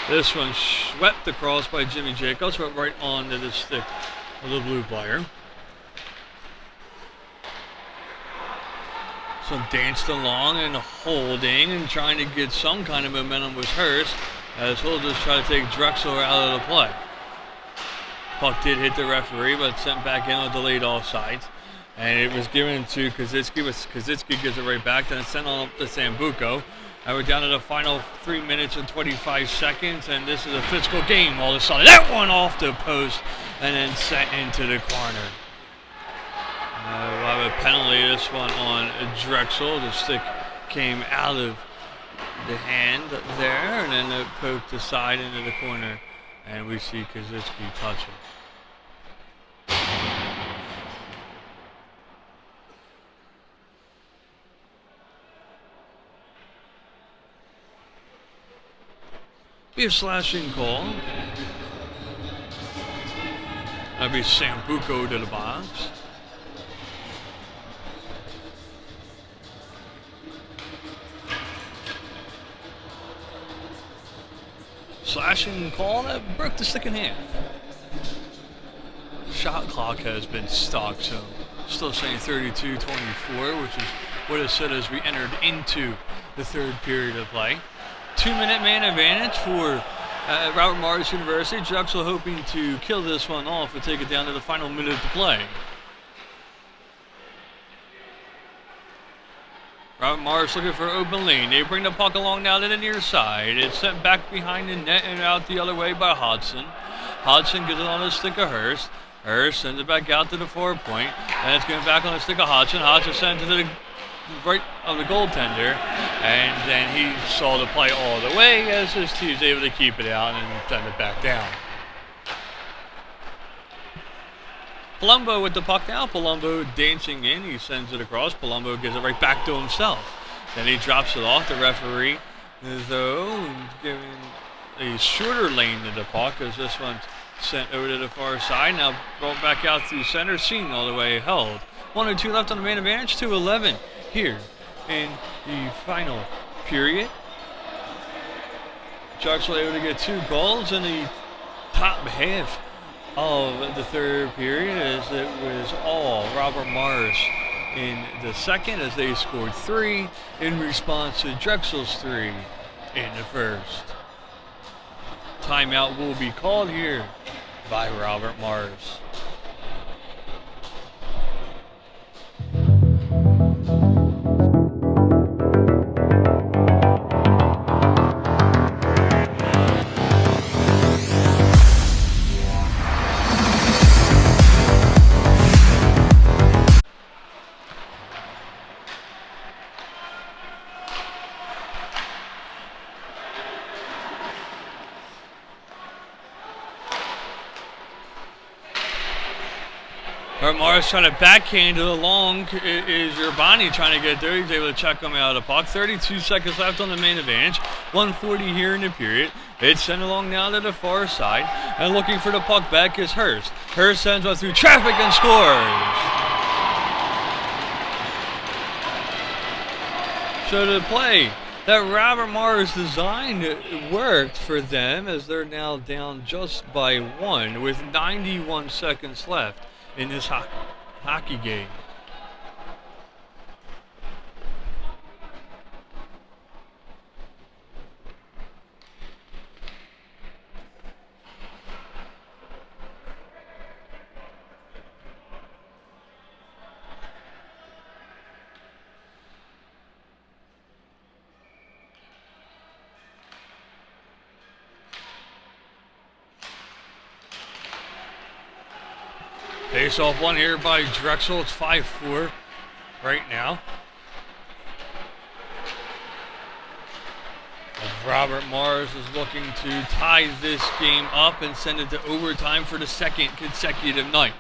This one swept across by Jimmy Jacobs, but right onto the stick of the blue player. So danced along and holding and trying to get some kind of momentum with Hurst, as he'll just try to take Drexel out of the play. Puck did hit the referee, but sent back in with delayed offsides. And it was given to Koziski. Koziski gives it right back, then sent on up to Sambuco. And we're down to the final 3 minutes and 25 seconds, and this is a physical game all of a sudden. That one off the post and then sent into the corner. We'll have a penalty, this one on Drexel. The stick came out of the hand there, and then it poked aside into the corner, and we see Koziski touch it. Be a slashing call. That'd be Sambuco to the box. Slashing call that broke the stick in half. Shot clock has been stopped, so still saying 32-24, which is what it said as we entered into the third period of play. 2-minute man advantage for Robert Morris University. Drexel hoping to kill this one off and take it down to the final minute to play. Robert Morris looking for open lane. They bring the puck along now to the near side. It's sent back behind the net and out the other way by Hodgson. Hodgson gets it on the stick of Hurst. Hurst sends it back out to the forward point. And it's going back on the stick of Hodgson. Hodgson sends it to the right of the goaltender. And then he saw the play all the way as his team was able to keep it out and send it back down. Palumbo with the puck now. Palumbo dancing in. He sends it across. Palumbo gives it right back to himself. Then he drops it off. The referee, though, giving a shorter lane to the puck as this one's sent over to the far side. Now brought back out through center. Seen all the way held. 1:02 left on the man advantage. 2:11 here in the final period. Drexel able to get 2 goals in the top half of the third period, as it was all Robert Morris in the second, as they scored 3 in response to Drexel's 3 in the first. Timeout will be called here by Robert Morris. Morris trying to backhand it along. Is Urbani trying to get there? He's able to check him out of the puck. 32 seconds left on the main advantage. 1:40 here in the period. It's sent along now to the far side. And looking for the puck back is Hurst. Hurst sends one through traffic and scores. So the play that Robert Morris designed worked for them, as they're now down just by 1 with 91 seconds left in this hockey game. Face off one here by Drexel. It's 5-4 right now. Robert Morris is looking to tie this game up and send it to overtime for the second consecutive night.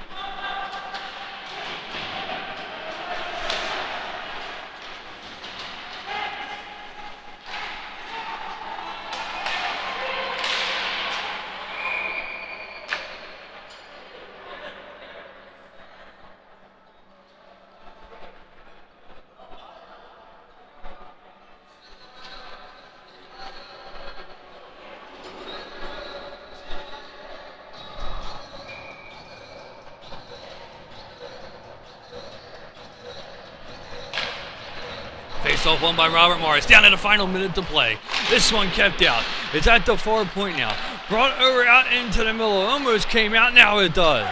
Face-off won by Robert Morris. Down to the final minute to play. This one kept out. It's at the far point now. Brought over out into the middle. Almost came out. Now it does.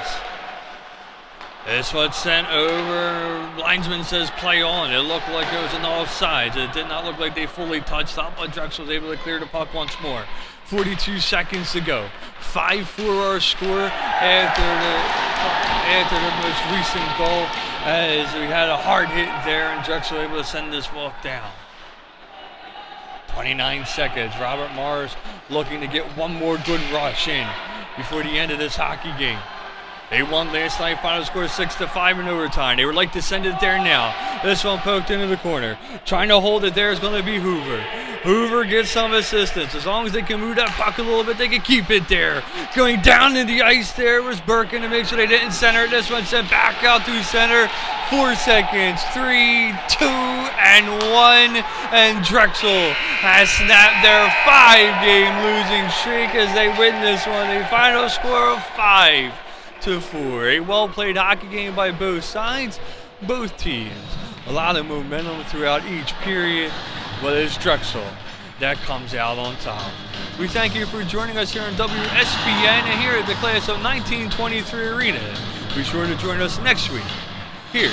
This one sent over. Linesman says play on. It looked like it was an offside. It did not look like they fully touched up, but Drexel was able to clear the puck once more. 42 seconds to go. 5-4 our score after the most recent goal, as we had a hard hit there and Drexel able to send this walk down. 29 seconds. Robert Morris looking to get one more good rush in before the end of this hockey game. They won last night, final score 6-5 in overtime. They would like to send it there now. This one poked into the corner. Trying to hold it there is going to be Hoover. Hoover gets some assistance. As long as they can move that puck a little bit, they can keep it there. Going down in the ice there was Birkin to make sure they didn't center. This one sent back out to center. 4 seconds, 3, 2, and 1. And Drexel has snapped their 5-game losing streak as they win this one. A final score of 5-4. A well-played hockey game by both sides. Both teams a lot of momentum throughout each period, but it's Drexel that comes out on top. We thank you for joining us here on WSBN and here at the class of 1923 Arena. Be sure to join us next week here